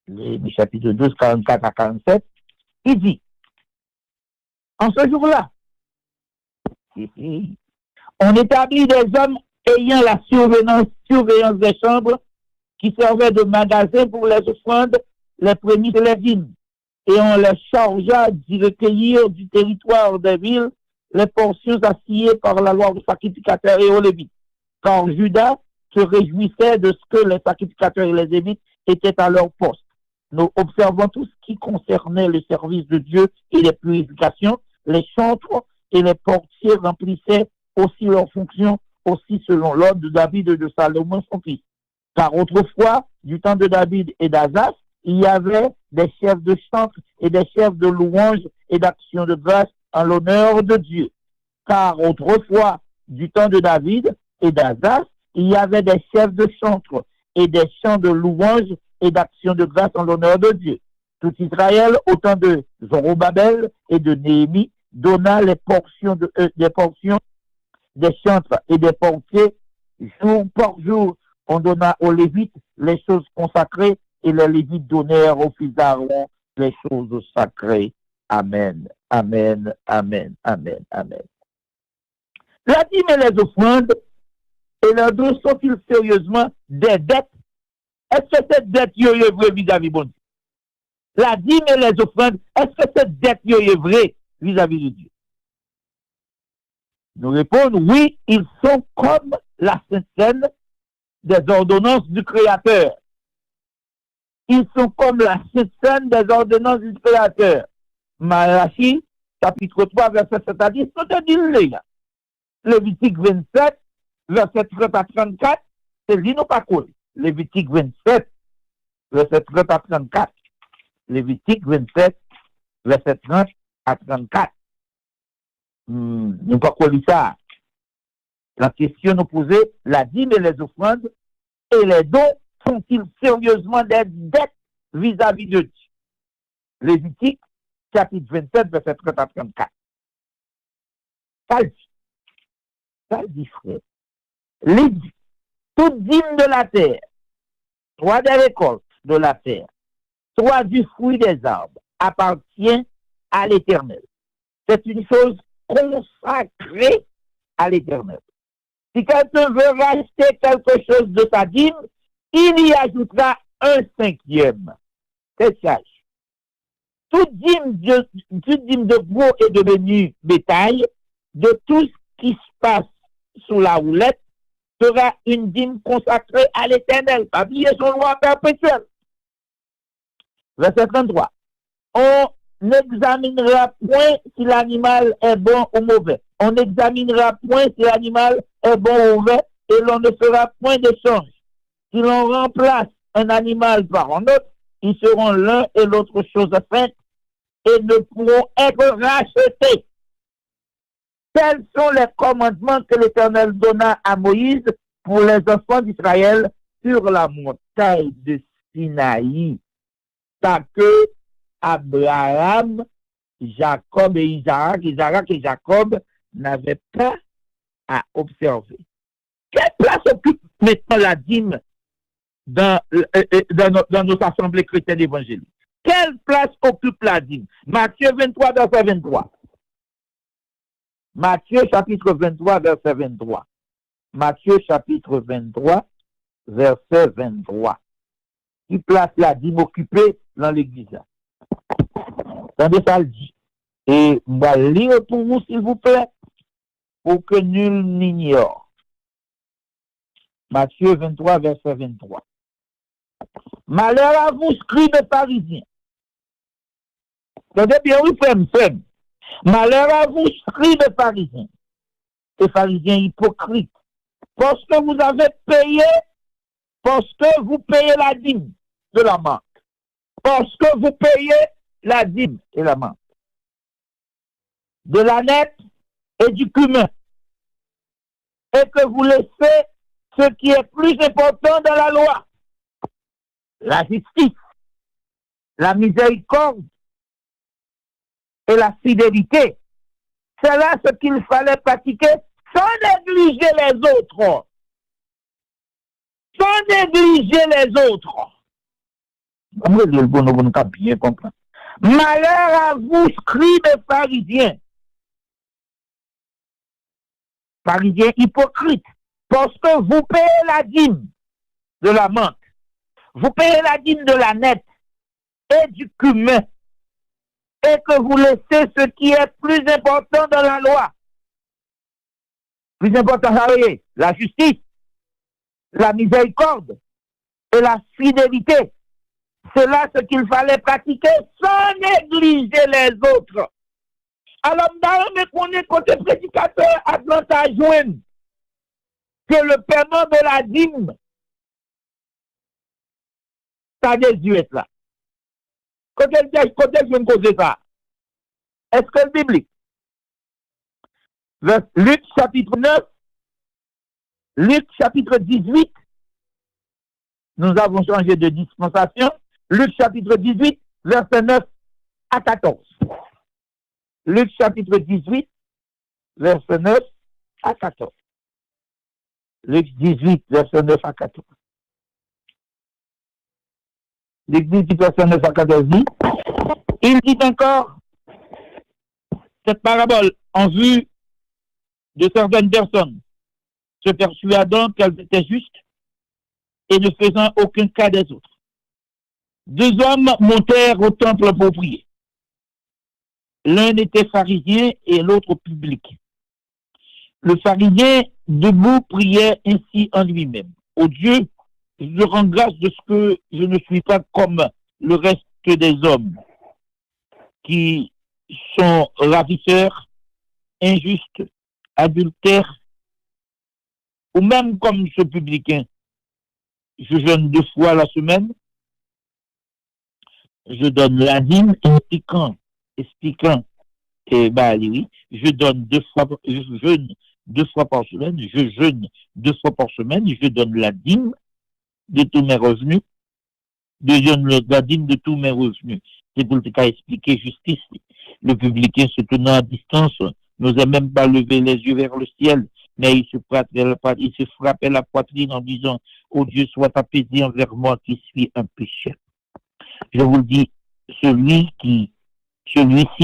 Néhémie chapitre 12, 44 à 47. Il dit, en ce jour-là, on établit des hommes ayant la surveillance des chambres qui servaient de magasin pour les offrandes, les prémices et les vignes. Et on les chargea d'y recueillir du territoire des villes les portions assignées par la loi aux sacrificateurs et aux Lévites. Car Judas se réjouissait de ce que les sacrificateurs et les Lévites étaient à leur poste. Nous observons tout ce qui concernait le service de Dieu et les purifications, les chantres et les portiers remplissaient aussi leurs fonctions, aussi selon l'ordre de David et de Salomon son fils. Car autrefois, du temps de David et d'Azas, il y avait des chefs de chantres et des chefs de louanges et d'actions de grâce en l'honneur de Dieu. Car autrefois, du temps de David et d'Azas, il y avait des chefs de chantres et des chants de louanges et d'actions de grâce en l'honneur de Dieu. Tout Israël, au temps de Zorobabel et de Néhémie, donna des portions des chantres et des portiers jour par jour. On donna aux Lévites les choses consacrées et les Lévites donnèrent aux fils d'Aaron les choses sacrées. Amen, amen, amen, amen, amen. La dîme et les offrandes et leurs dons sont-ils sérieusement des dettes? Est-ce que cette dette est vraie vis-à-vis de Dieu? La dîme et les offrandes, est-ce que cette dette est vraie vis-à-vis de Dieu? Nous répondons oui, ils sont comme la Sainte Seine des ordonnances du Créateur. Ils sont comme la Sainte Seine des ordonnances du Créateur. Malachie, chapitre 3, verset 7 à 10, nous te disons là. Lévitique 27, verset 30 à 34, c'est lui nous pas coller. Lévitique 27, verset 30 à 34. Lévitique 27, verset 30 à 34. nous pas quoi ça. La question nous posait, la dîme et les offrandes et les dons sont-ils sérieusement des dettes vis-à-vis de Dieu? Lévitique, chapitre 27, verset 30 à 34. Ça dit, frère. Toute dîme de la terre, soit des récoltes de la terre, soit du fruit des arbres, appartient à l'Éternel. C'est une chose consacrée à l'Éternel. Si quelqu'un veut racheter quelque chose de sa dîme, il y ajoutera un cinquième. C'est sage. Toute dîme de gros et de menu bétail, de tout ce qui se passe sous la roulette, sera une dîme consacrée à l'Éternel. Pas oublier son loi perpétuelle. Verset 33. On n'examinera point si l'animal est bon ou mauvais. On n'examinera point si l'animal est bon ou mauvais et l'on ne fera point d'échange. Si l'on remplace un animal par un autre, ils seront l'un et l'autre chose faite et ne pourront être rachetés. Tels sont les commandements que l'Éternel donna à Moïse pour les enfants d'Israël sur la montagne de Sinaï. Ça que Abraham, Jacob et Isaac et Jacob n'avaient pas à observer. Quelle place occupe maintenant la dîme dans nos assemblées chrétiennes évangéliques? Quelle place occupe la dîme? Matthieu 23, verset 23. Matthieu chapitre 23, verset 23. Matthieu chapitre 23, verset 23. Qui place la dîme occupée dans l'église? Attendez, ça le dit. Et on va lire pour vous, s'il vous plaît, pour que nul n'ignore. Matthieu 23, verset 23. Malheur à vous, scribes et pharisiens. Attendez bien, oui, frère. Malheur à vous, scribes et pharisiens. Et pharisiens hypocrites. Parce que vous avez payé, parce que vous payez la dîme de la manque. Parce que vous payez la dîme et la manque. De la nette et du cumin. Et que vous laissez ce qui est plus important dans la loi. La justice, la miséricorde et la fidélité. C'est là ce qu'il fallait pratiquer sans négliger les autres. Sans négliger les autres. Bien comprendre. Malheur à vous, scribes et pharisiens. Pharisiens hypocrites. Parce que vous payez la dîme de la manque. Vous payez la dîme de la nette et du cumin. Et que vous laissez ce qui est plus important dans la loi. Plus important, ça y est, la justice, la miséricorde et la fidélité. C'est là ce qu'il fallait pratiquer sans négliger les autres. Alors, nous qu'on est côté prédicateur, Atlanta joint que le paiement de la dîme, ça désuète là. Côté je me cause ça. Est-ce que le biblique? Luc chapitre 9, Luc chapitre 18, nous avons changé de dispensation. Luc chapitre 18, verset 9 à 14. Luc chapitre 18, verset 9 à 14. Luc 18, verset 9 à 14. Luc 18, verset 9 à 14 dit, il dit encore cette parabole en vue de certaines personnes, se persuadant qu'elles étaient justes et ne faisant aucun cas des autres. Deux hommes montèrent au temple pour prier. L'un était pharisien et l'autre public. Le pharisien, debout, priait ainsi en lui-même. Ô Dieu, je rends grâce de ce que je ne suis pas comme le reste des hommes qui sont ravisseurs, injustes, adultères, ou même comme ce publicain. Je jeûne 2 fois la semaine, je donne la dîme expliquant Et bah oui, je donne je jeûne 2 fois par semaine, je jeûne 2 fois par semaine, je donne la dîme de tous mes revenus, je donne la dîme de tous mes revenus. C'est pour te expliquer justice. Le publicain se tenant à distance n'osait même pas lever les yeux vers le ciel, mais il se frappait la poitrine en disant, oh Dieu, sois apaisé envers moi qui suis un pécheur. Je vous le dis, celui-ci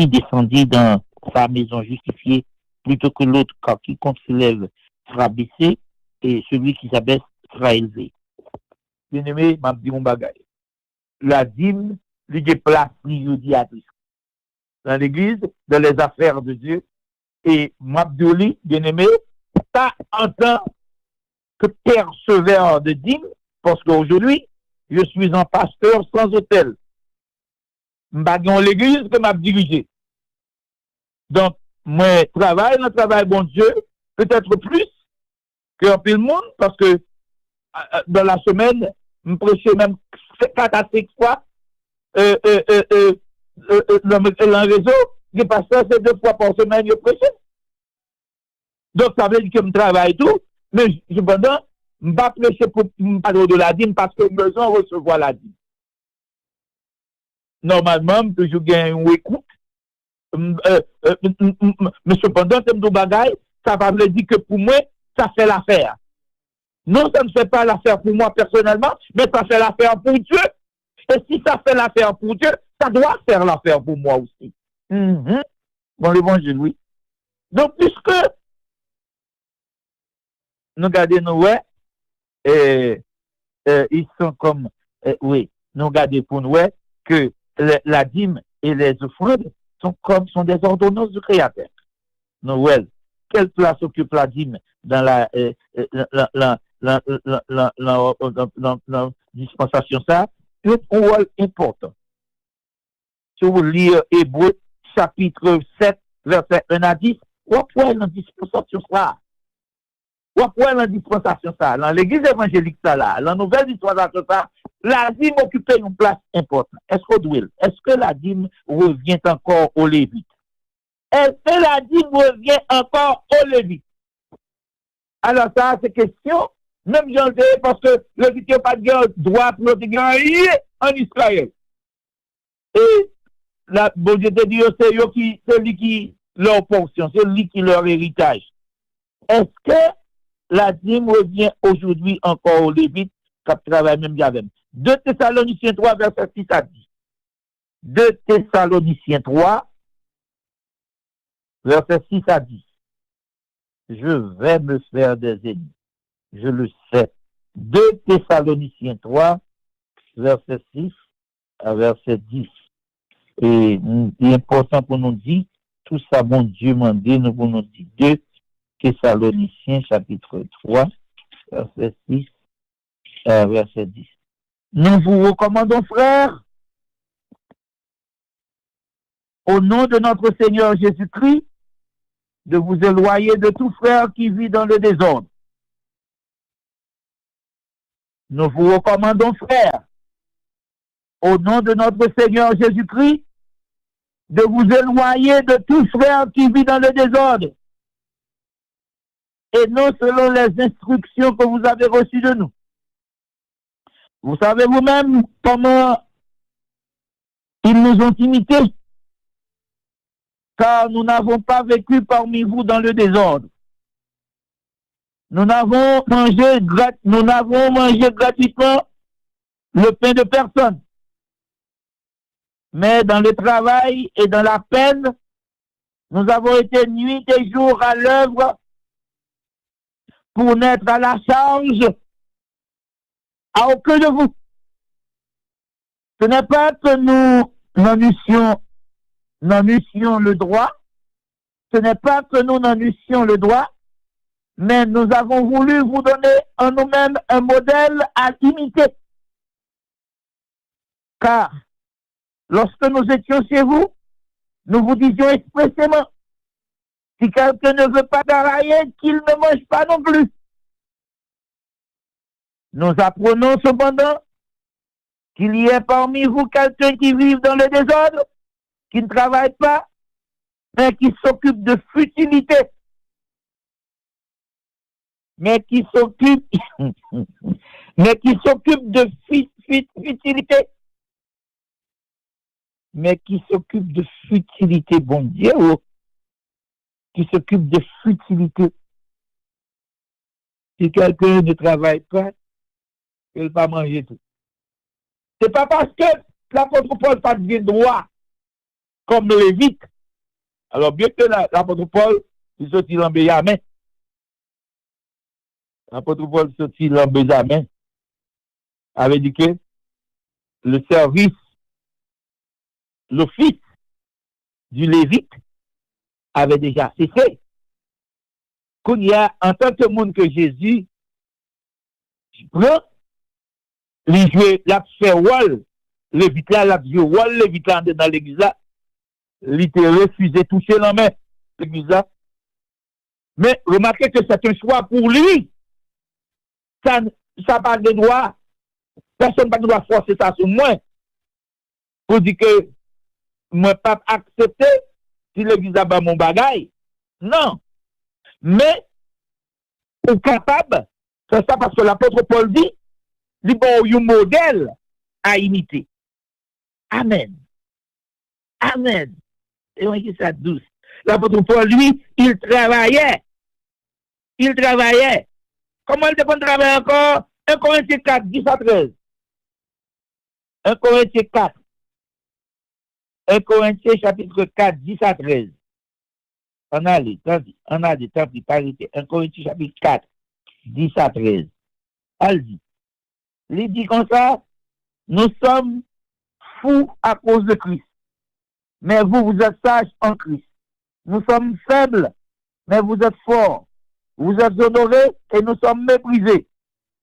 descendit dans sa maison justifiée plutôt que l'autre, car quiconque se lève sera baissé et celui qui s'abaisse sera élevé. Bien-aimé, m'a dit mon bagage. La dîme, lui déplace l'immédiatrice dans l'église, dans les affaires de Dieu. Et Mabdouli, bien-aimé, ça en tant que perceveur de dîme, parce qu'aujourd'hui, je suis un pasteur sans hôtel. M'bagon l'église que m'a dirigé. Donc, moi, travaille bon Dieu, peut-être plus que pile monde, parce que dans la semaine, je prêchais même 4 à 5 fois dans le réseau, je passe c'est 2 fois par semaine, je prêche. Donc, ça veut dire que je travaille tout, mais cependant, je ne vais pas prêcher pour parler de la dîme parce que je besoin de recevoir la dîme. Normalement, je toujours gagne une écoute. Mais cependant, c'est un bagage, ça va me dire que pour moi, ça fait l'affaire. Non, ça ne fait pas l'affaire pour moi personnellement, mais ça fait l'affaire pour Dieu. Et si ça fait l'affaire pour Dieu, ça doit faire l'affaire pour moi aussi. Bon, l'évangile, oui. Donc, puisque nous regardons nous, ouais, ils sont comme, oui, nous regardons pour nous, ouais, que la dîme et les offrandes sont des ordonnances du Créateur. Nous, ouais, quelle place occupe la dîme dans la dispensation ça? Un rôle important. Si vous lisez Hébreu, chapitre 7, verset 1 à 10, vous pouvez la dispensation ça. Vous pouvez la dispensation ça. Dans l'église évangélique ça là, la nouvelle dispensation ça, la dîme occupe une place importante. Est-ce que la dîme revient encore aux Lévites? Est-ce que la dîme revient encore aux Lévites? Alors ça, c'est question, même j'en sais, parce que le Lévite n'a pas de droit pour le gagner en Israël. Et la bon Dieu te dit, c'est lui qui leur portion, c'est lui qui leur héritage. Est-ce que la dîme revient aujourd'hui encore aux Lévites qui travaillent même avec 2 Thessaloniciens 3, verset 6 à 10. 2 Thessaloniciens 3, verset 6 à 10. Je vais me faire des ennemis. Je le sais. 2 Thessaloniciens 3, verset 6 à verset 10. Et c'est important pour nous dire, tout ça, mon Dieu m'a dit, nous pour nous dire 2 Thessaloniciens chapitre 3, verset 6 à verset 10. Nous vous recommandons, frères, au nom de notre Seigneur Jésus-Christ, de vous éloigner de tout frère qui vit dans le désordre. Nous vous recommandons, frères, au nom de notre Seigneur Jésus-Christ, de vous éloigner de tout frère qui vit dans le désordre, et non selon les instructions que vous avez reçues de nous. Vous savez vous-même comment ils nous ont imités, car nous n'avons pas vécu parmi vous dans le désordre. Nous n'avons mangé gratuitement le pain de personne. Mais dans le travail et dans la peine, nous avons été nuit et jour à l'œuvre pour n'être à la charge à aucun de vous. Ce n'est pas que nous n'en eussions le droit, ce n'est pas que nous n'en eussions le droit, mais nous avons voulu vous donner en nous-mêmes un modèle à imiter. Car lorsque nous étions chez vous, nous vous disions expressément, si quelqu'un ne veut pas travailler, qu'il ne mange pas non plus. Nous apprenons cependant qu'il y ait parmi vous quelqu'un qui vive dans le désordre, qui ne travaille pas, mais qui s'occupe de futilité. Mais qui s'occupe de futilité. Mais qui s'occupe de futilité, bon Dieu, qui s'occupe de futilité. Si quelqu'un ne travaille pas, il ne va pas manger tout. C'est pas parce que l'apôtre Paul n'a pas de droit comme Lévite. Alors, bien que l'apôtre Paul, il sortit en Benjamin. L'apôtre Paul sortit en Benjamin, avait dit que le service, l'office du Lévite avait déjà cessé. Qu'il y a en tant que monde que Jésus prend, il joue, la fait rôle, Lévite là, la joue rôle, Lévite là dans l'église là, il était refusé toucher la main, l'église là. Mais remarquez que c'est un choix pour lui. Ça n'a pas de droit. Personne n'a pas de droit forcer ça sur moi. Pour dire que moi pas accepter si l'église a mon bagage. Non. Mais, ou capable, c'est ça parce que l'apôtre Paul dit, il bon un modèle à imiter. Amen. Amen. Et on dit ça douce. L'apôtre Paul, lui, il travaillait. Comment il dépend de travailler encore? 1 Corinthiens 4, 10 à 13. 1 Corinthiens 4. 1 Corinthiens chapitre 4, 10 à 13. On a dit, tant pis, parité. 1 Corinthiens chapitre 4, 10 à 13. Allez-y. Il dit comme ça, nous sommes fous à cause de Christ. Mais vous êtes sages en Christ. Nous sommes faibles, mais vous êtes forts. Vous êtes honorés et nous sommes méprisés.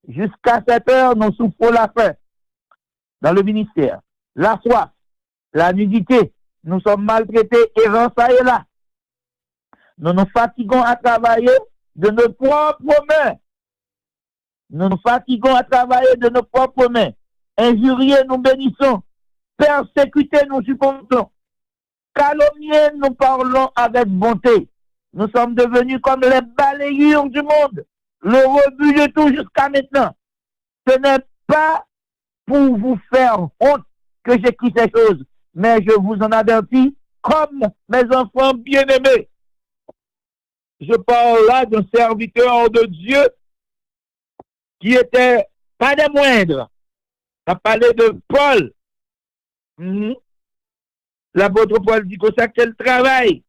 Jusqu'à cette heure, nous souffrons la faim dans le ministère, la soif, la nudité. Nous sommes maltraités et rensaillés là. Nous nous fatiguons à travailler de nos propres mains. Injuriés, nous bénissons. Persécutés, nous supportons. Calomniés, nous parlons avec bonté. Nous sommes devenus comme les balayures du monde, le rebut de tout jusqu'à maintenant. Ce n'est pas pour vous faire honte que j'écris ces choses, mais je vous en avertis comme mes enfants bien-aimés. Je parle là d'un serviteur de Dieu qui était pas des moindres. On a parlé de Paul. L'apôtre Paul dit que ça qu'elle travaille.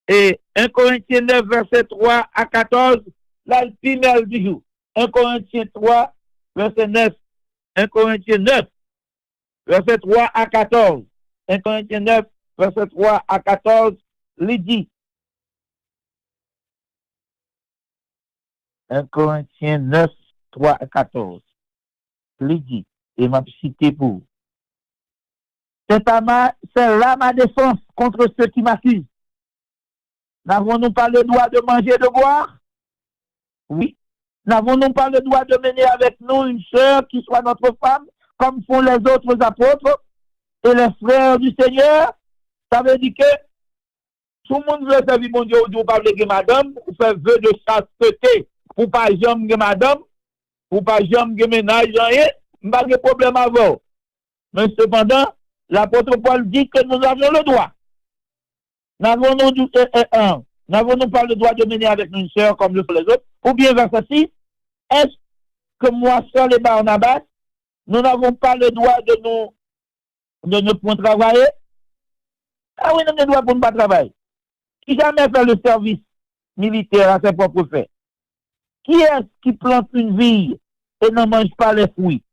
Et 1 Corinthiens 9, verset 3 à 14, là, le final du jour. 1 Corinthiens 3, verset 9. 1 Corinthiens 9, verset 3 à 14. 1 Corinthiens 9, verset 3 à 14, il dit. 1 Corinthiens 9, 3 à 14. Il dit, et m'a cité pour. C'est là ma défense contre ceux qui m'accusent. N'avons-nous pas le droit de manger et de boire? Oui. N'avons-nous pas le droit de mener avec nous une sœur qui soit notre femme, comme font les autres apôtres et les frères du Seigneur? Ça veut dire que tout le monde veut servir mon Dieu, ou pas de madame, ou faire vœu de chasteté, ou pas jamais de madame, ou pas jamais de ménage, rien, pas de problème avant. Mais cependant, l'apôtre Paul dit que nous avons le droit. N'avons-nous pas le droit de mener avec une sœur comme le font les autres? Ou bien verset 6, est-ce que moi seul et Barnabas, nous n'avons pas le droit de ne point travailler? Ah oui, nous avons le droit pour ne pas travailler. Qui jamais fait le service militaire à ses propres faits? Qui est-ce qui plante une vigne et ne mange pas les fruits?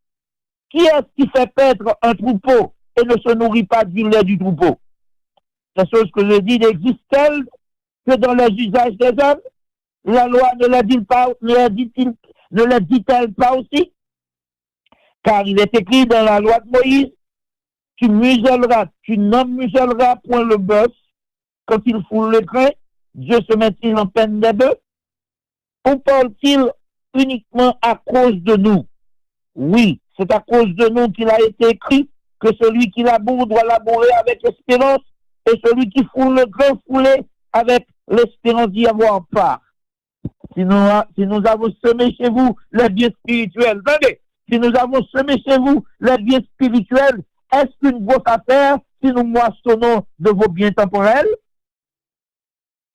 Qui est-ce qui fait paître un troupeau et ne se nourrit pas du lait du troupeau? Ces choses que je dis n'existent-elles que dans les usages des hommes? La loi ne les dit-elle pas aussi? Car il est écrit dans la loi de Moïse, tu n'en muselleras point le bœuf quand il foule le grain, Dieu se met-il en peine des bœufs? Ou parle-t-il uniquement à cause de nous? Oui, c'est à cause de nous qu'il a été écrit que celui qui laboure doit labourer avec espérance et celui qui foule le grand foulé avec l'espérance d'y avoir part. Si nous avons semé chez vous les biens spirituels, attendez, si nous avons semé chez vous les biens spirituels, est-ce qu'une grosse affaire si nous moissonnons de vos biens temporels?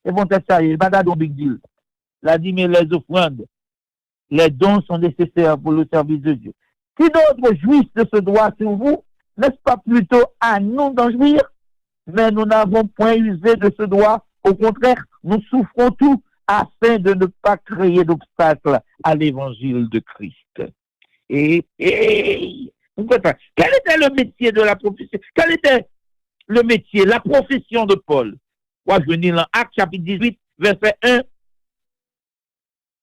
Et bon, c'est ça, il n'y a pas de big deal. La dit, mais les offrandes, les dons sont nécessaires pour le service de Dieu. Si d'autres jouissent de ce droit sur vous, n'est-ce pas plutôt à nous d'en jouir? Mais nous n'avons point usé de ce droit. Au contraire, nous souffrons tout afin de ne pas créer d'obstacle à l'évangile de Christ. Et quel était le métier de la profession? Quel était le métier, la profession de Paul? Moi, je venais dans Actes chapitre 18, verset 1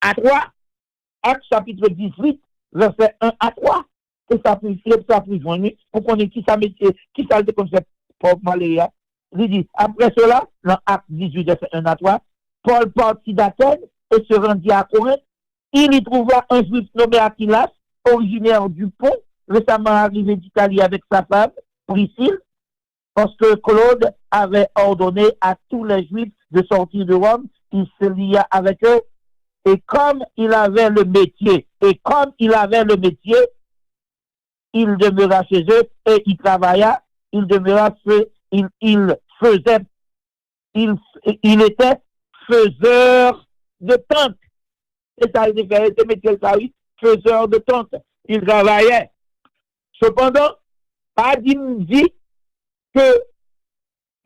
à 3. Actes chapitre 18, verset 1 à 3. Et ça peut joindre pour qu'on ait qui ça métier, qui ça le concept Paul Maléa. Il dit, après cela, dans Actes 18, verset 1 à 3, Paul partit d'Athènes et se rendit à Corinthe. Il y trouva un juif nommé Aquilas, originaire du Pont, récemment arrivé d'Italie avec sa femme, Priscille, parce que Claude avait ordonné à tous les juifs de sortir de Rome. Il se lia avec eux. Et comme il avait le métier, il demeura chez eux et il travailla, il était faiseur de tentes. Et ça, il était métier, ça, oui, faiseur de tentes. Il travaillait. Cependant, pas dit que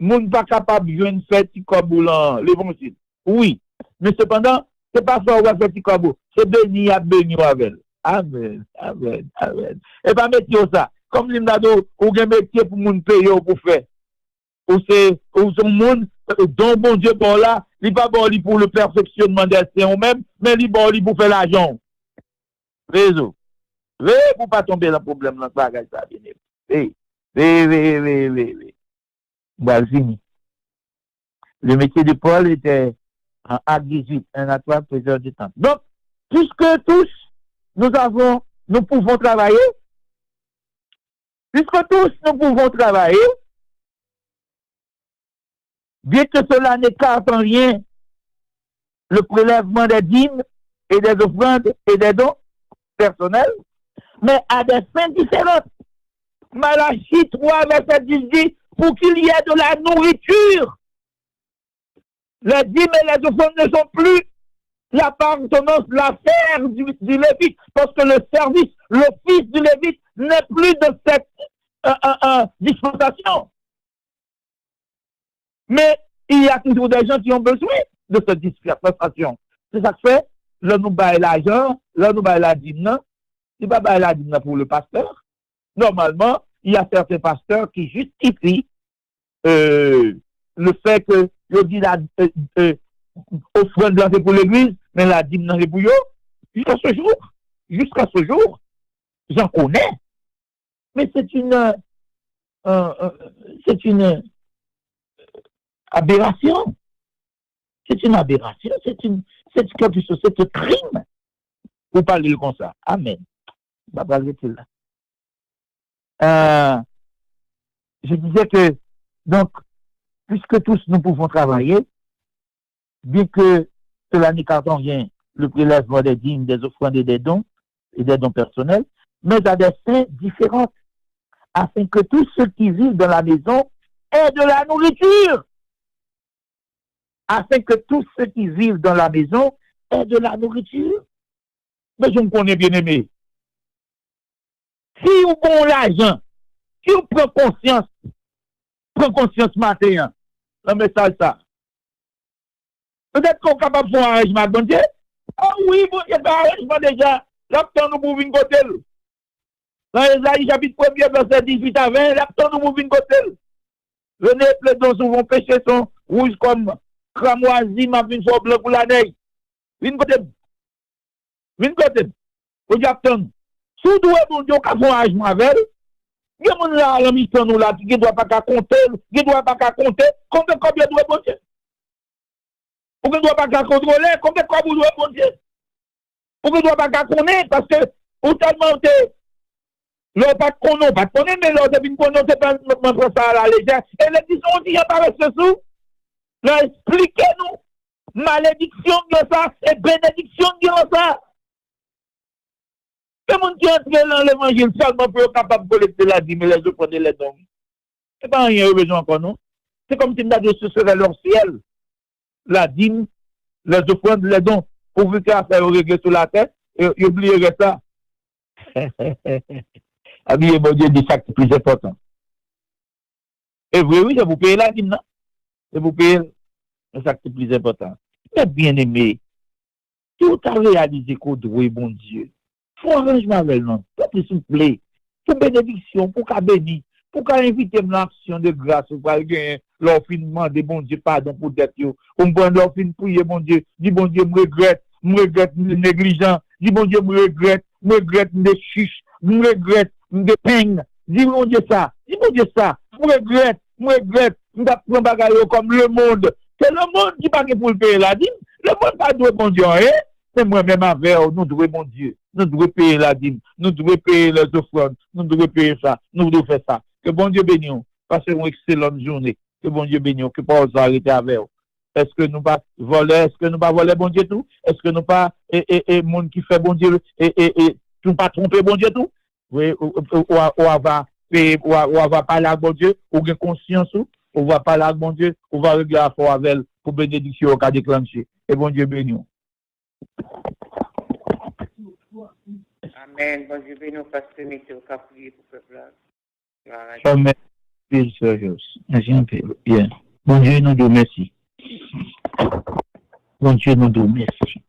moun pas capable de jouer faire petit kaboulan l'évangile. Oui, mais cependant, c'est pas ça on va faire petit kabou, c'est béni à béni avec. Amen, amen, amen. Et pas métier ça. Comme l'imnado, ou un métier pour moun payer pour faire. Ou son monde, dont bon Dieu pour là, il pas bon pour le perfectionnement des siens même, mais il bon pour faire l'argent. Réseau. Pour pas tomber dans le problème dans ce bagage ça bien. Oui. Bon, fini. Le métier de Paul était en Acte 18, 1 à 3, plusieurs du temps. Donc, puisque tous, nous pouvons travailler, bien que cela n'écarte en rien le prélèvement des dîmes et des offrandes et des dons personnels, mais à des fins différentes. Malachie 3, verset 10 dit, pour qu'il y ait de la nourriture. Les dîmes et les offrandes ne sont plus l'appartenance, l'affaire du Lévite, parce que le service, l'office du Lévite n'est plus de cette dispensation. Mais il y a toujours des gens qui ont besoin de cette dispensation. C'est ça que fait, là nous baillons l'argent, là nous baillons la dîme, il va bailler la dîme pour le pasteur. Normalement, il y a certains pasteurs qui justifient le fait que le dit la offrande là c'est pour l'église, mais la dîme dans les bouillots. Jusqu'à ce jour, j'en connais. Mais c'est une aberration. C'est une aberration. C'est quelque chose, c'est un crime. Vous parlez comme ça. Amen. Je disais que, donc, puisque tous nous pouvons travailler, bien que cela n'écarte en rien le prélèvement des dîmes, des offrandes et des dons personnels, mais à des fins différentes, afin que tous ceux qui vivent dans la maison aient de la nourriture. Afin que tous ceux qui vivent dans la maison aient de la nourriture. Mais je me connais bien aimé. Si vous bon l'argent, si vous prenez conscience matin, le message ça. Peut-être qu'on est capable de faire un arrangement, bon Dieu. Ah oui, bon, il y a un arrangement déjà. L'apton nous pour venir côté. Dans Ésaïe chapitre 1er, verset 18 à 20, l'apton nous pour venir côté. Venez, plaidons sur vos péchés sont rouges comme cramoisi, ma vine soit blanc pour la neige. Venez côté. Vous dites, apton. Si vous devez, bon Dieu, qu'on fait un arrangement avec elle, il y a mon là, la mission nous là, qui ne doit pas compter, combien doit bon Dieu. Vous ne doit pas contrôler, combien de fois vous doit bon Dieu. Vous ne doit pas connaître, parce que vous tellement L'on pas connaît, mais l'on devine qu'on c'est pas ça à la légère. Et les disons, dit, apparaît ce sous. Là, expliquez-nous. Malédiction de ça et bénédiction de ça. Le monde qui entre dans l'évangile seulement pour être capable de collecter la dîme et les offres de les dons. C'est pas rien besoin encore, non? C'est comme si ce serait leur ciel. La dîme, les offrandes, les dons, pourvu qu'à faire régler sur la tête, et oublierait ça. Habillez mon Dieu des sacs plus importants. Et oui, c'est vous payer la dîme, non? C'est vous payer le sac plus important. Mais bien aimé, tout a réalisé qu'on doit, bon Dieu. Faut arrangement avec nous. S'il vous plaît. Pour bénédiction, pour qu'à bénir, pour qu'à inviter l'action de grâce, pour qu'à gagner leur finement de bon Dieu, pardon pour d'être yo. On prend leur fin prier, bon Dieu. Dis bon Dieu, me regrette négligent. Dis bon Dieu, me regrette de chiche, me regrette de peine. Dis bon Dieu ça, me regrette, me prend bagaille comme le monde. C'est le monde qui pas pour le payer la dîme. Le monde pas doit bon Dieu, hein? C'est moi-même avec nous devons bon Dieu. Nous devons payer la dîme. Nous devons payer les offrandes. Nous devons payer ça. Nous devons faire ça. Que bon Dieu bénisse. Passez une excellente journée. Que bon Dieu bénisse. Que pas nous arrêter avec vous. Est-ce que nous pas voler? Est-ce que nous pas voler bon Dieu tout? Est-ce que nous pas monde qui fait bon Dieu nous pas tromper bon Dieu tout? Oui, on va payer, on va parler avec bon Dieu, on a conscience, on va parler avec bon Dieu, on va régler la foi avec elle pour bénédiction au cas déclenché. Et bon Dieu bénisse. Amen. Bon Dieu bénisse, pasteur, mettez au cap prier pour le peuple. Amen. Bien. Bon Dieu, nous nous merci. Bon Dieu, nous nous merci.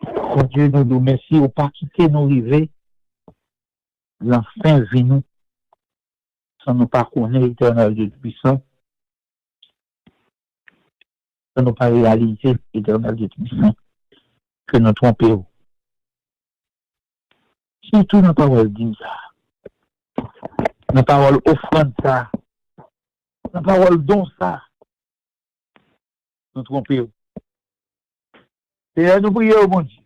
Bon Dieu, nous nous merci. Au pas quitter nos rivets, l'enfin venu, sans nous pas connaître l'éternel Dieu puissant, sans nous pas réaliser l'éternel Dieu puissant, que nous trompons. C'est tout notre parole dit ça. Notre parole offrande ça. Notre parole don ça. Nous trompons. Et là, nous prions au bon Dieu.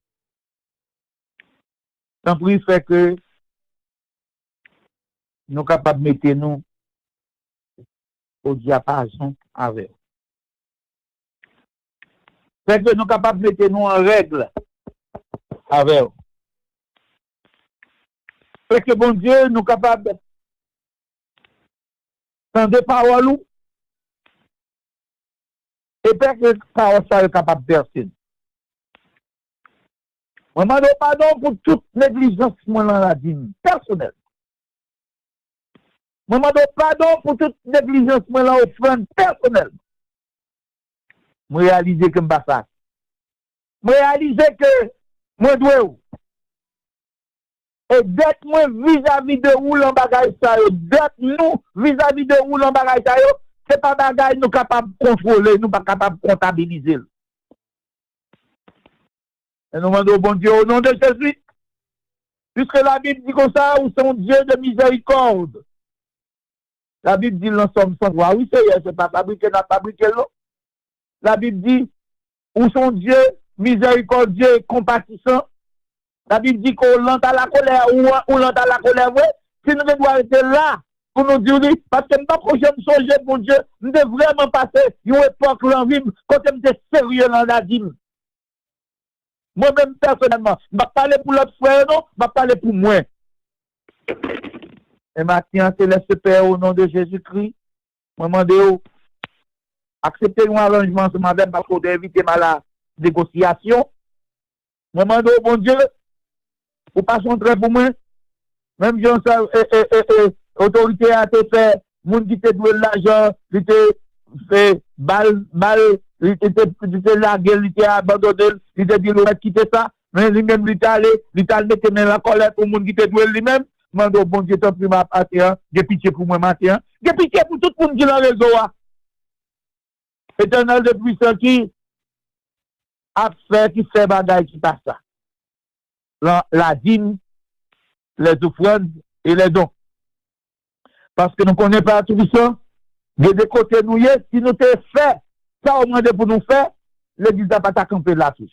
Tant pis fait que nous sommes capables de mettre nous au diapason avec. Fait que nous sommes capables de mettre nous en règle avec. Fait que bon Dieu, nous sommes capables de prendre des paroles et fait que paroles sont capables de percer. Je demande pardon pour toute négligence dans la dîme personnelle. Je demande pardon pour toute négligence dans l'offrande personnelle. Je réalise que je ne pas. Je réalise que je dois. Et d'être moi vis-à-vis de où l'on bagaille ça, d'être nous vis-à-vis de où l'on bagaille ça, c'est pas bagaille nous capables de contrôler, nous pas capables de comptabiliser. Et nous demandons au bon Dieu au nom de Jésus, puisque la Bible dit comme ça, où sont Dieu de miséricorde. La Bible dit l'ensemble sans droit. Oui, c'est pas fabriqué, n'a fabriqué l'eau. La Bible dit, où sont Dieu miséricordieux et compatissant. La Bible dit qu'on l'entend la colère ou on l'entend la colère, oui. Si nous devons arrêter là, pour nous dire, parce que pas que je me songe, mon Dieu, nous devons vraiment passer une époque l'envie, quand on était sérieux dans la dîme. Moi-même, personnellement, je ne vais pas parler pour l'autre frère, non, je vais parler pour moi. Et maintenant, c'est le Père au nom de Jésus-Christ. Je demande accepter un arrangement sur ma veine parce qu'on doit éviter la négociation. Je demande au bon Dieu, pour pas sontrer pour moi. Même si l'autorité a été fait, moun qui te doué l'argent, qui te fait balle, il était largué, il était abandonné, il était dit, l'on a quitté ça, mais lui-même, il était allé, mettre la colère pour moun qui te doué lui-même. Mande au bon Dieu, tant pis ma matin, j'ai pitié pour moi matin, j'ai pitié pour tout le monde qui est dans le réseau. Éternel de puissant qui a fait, qui fait bagaille qui passe ça. La dîme, les offrandes et les dons. Parce que nous ne connaissons pas tout ça. De deux côtés, nous, si nous t'avons fait, ça au moins pour nous faire, l'église n'a pas camper là-dessus.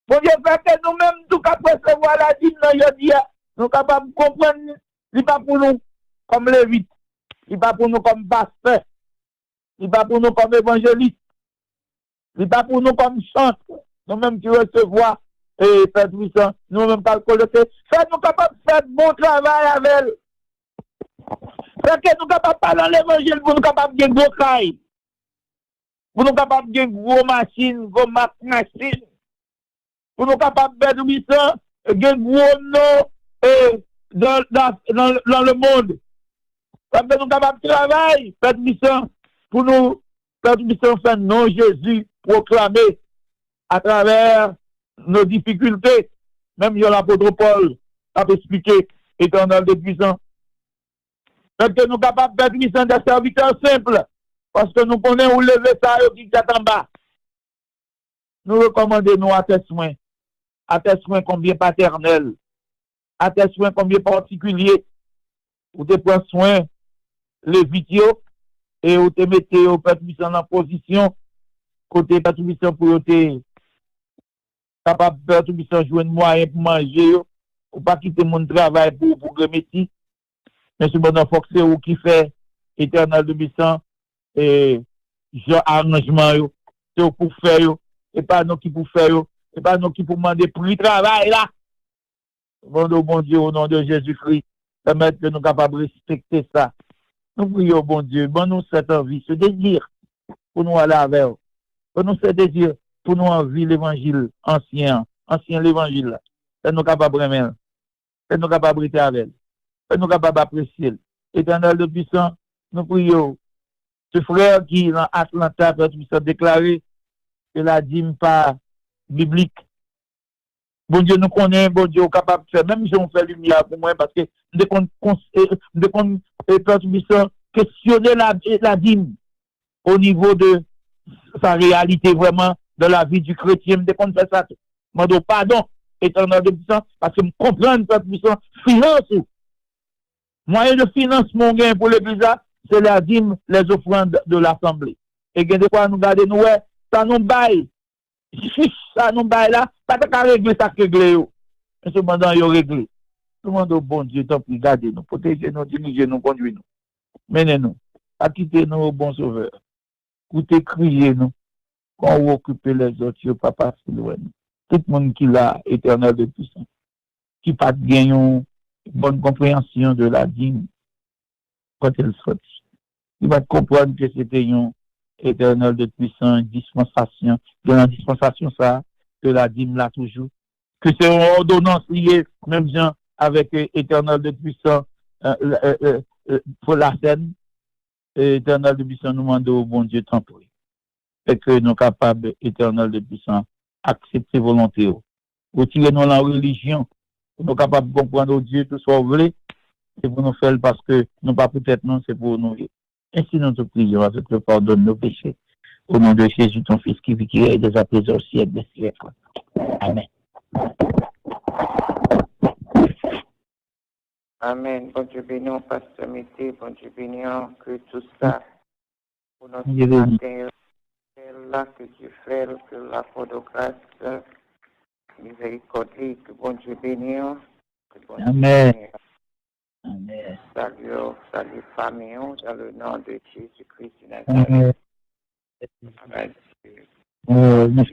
Bon Dieu, fait que nous-mêmes, tout qu'à recevoir la dîme, il y a Nous capables de comprendre, il pas pour nous comme lévite, il pas pour nous comme pasteur, il pas pour nous comme évangéliste, il pas pour nous comme chantre, nous-mêmes qui recevons et Père puissant, nous-mêmes calculer, faites-nous capables de faire bon travail avec elle. Faites que nous capables de parler dans l'évangile pour nous capables de gros cailles, pour nous capables de gros machines, gros machines, pour nous capables de faire puissant, gros noms dans le monde. Parce que nous capables de travailler, Père puissant, pour nous, Père puissant, faire non Jésus proclamer à travers nos difficultés. Même l'apôtre Paul a expliqué, éternel de puissant. Parce que nous sommes capables de faire puissant des serviteurs simples. Parce que nous connaissons où lever ça qui est en bas. Nous recommandons nous à tes soins combien paternels, à tes soins combien particuliers, où tu prends soin les vidéos et où tu mettez au Père puissant en position, côté Père puissant pour te capable de faire tout ça, jouer un moyen pour manger, ou pas quitter mon travail pour remettre. Mais c'est bon, il faut que c'est vous qui fait éternel de puissant et genre arrangement, c'est vous pour faire, et pas nous qui pour faire, et pas nous qui pour demander pour le travail là. Bon Dieu, au nom de Jésus-Christ, permettre que nous capables de respecter ça. Nous prions, bon Dieu, bon nous cette envie, ce désir pour nous aller avec vous. Pour nous ce désir pour nous envie l'évangile ancien l'évangile. C'est nous capables de remettre. C'est nous capables de rester avec. C'est nous capables d'apprécier. Éternel de puissant, nous prions. Ce frère qui dans Atlanta peut puissant déclaré que la dîme pas biblique. Bon Dieu nous connaît, bon Dieu capable de faire. Même si on fait lumière pour moi, parce que dès qu'on questionner la dîme au niveau de sa réalité vraiment de la vie du chrétien, dès qu'on fait ça, je demande pardon, éternel de puissant, parce que je comprends que puissant, finance, moyen de financement gain pour l'église, c'est la dîme, les offrandes de l'assemblée. Et de quoi nous garder, nous, ça nous baille, ça nous baille là, pas de régler ça régler, mais cependant, il y a réglé. Nous demandons, bon Dieu, tant pis, gardez-nous, protégez-nous, dirigez-nous, conduisez-nous, menez-nous, acquittez-nous au bon sauveur, écoutez, criez-nous. Quand on occupe les autres, papa, c'est loin. Tout le monde qui l'a, éternel de puissance, qui pas gagné une bonne compréhension de la dîme quand elle sortit. Il va comprendre que c'était une éternel de puissance, dispensation, de la dispensation ça, que la dîme là toujours, que c'est une ordonnance liée, même gens avec éternel de puissance pour la scène, éternel de puissance nous demande au bon Dieu tant pis. Et que nous sommes capables, éternel de puissance, accepter volonté. Retirez-nous la religion. Nous sommes capables de comprendre Dieu tout ce qu'on veut. C'est pour nous faire parce que nous pas peut-être non, c'est pour nous. Ainsi nous te prions avec le pardon de nos péchés. Au nom de Jésus, ton Fils qui vit, qui est des apaises au siècle des siècles. Amen. Amen. Bon Dieu béni, pasteur Mété, bon Dieu béni, que tout ça, pour notre matin, là que Dieu fait, que la foi de grâce, miséricorde, que bon Dieu béni, que bon Dieu béni. Amen. Salut famille, dans le nom de Jésus-Christ de Nazareth. Amen.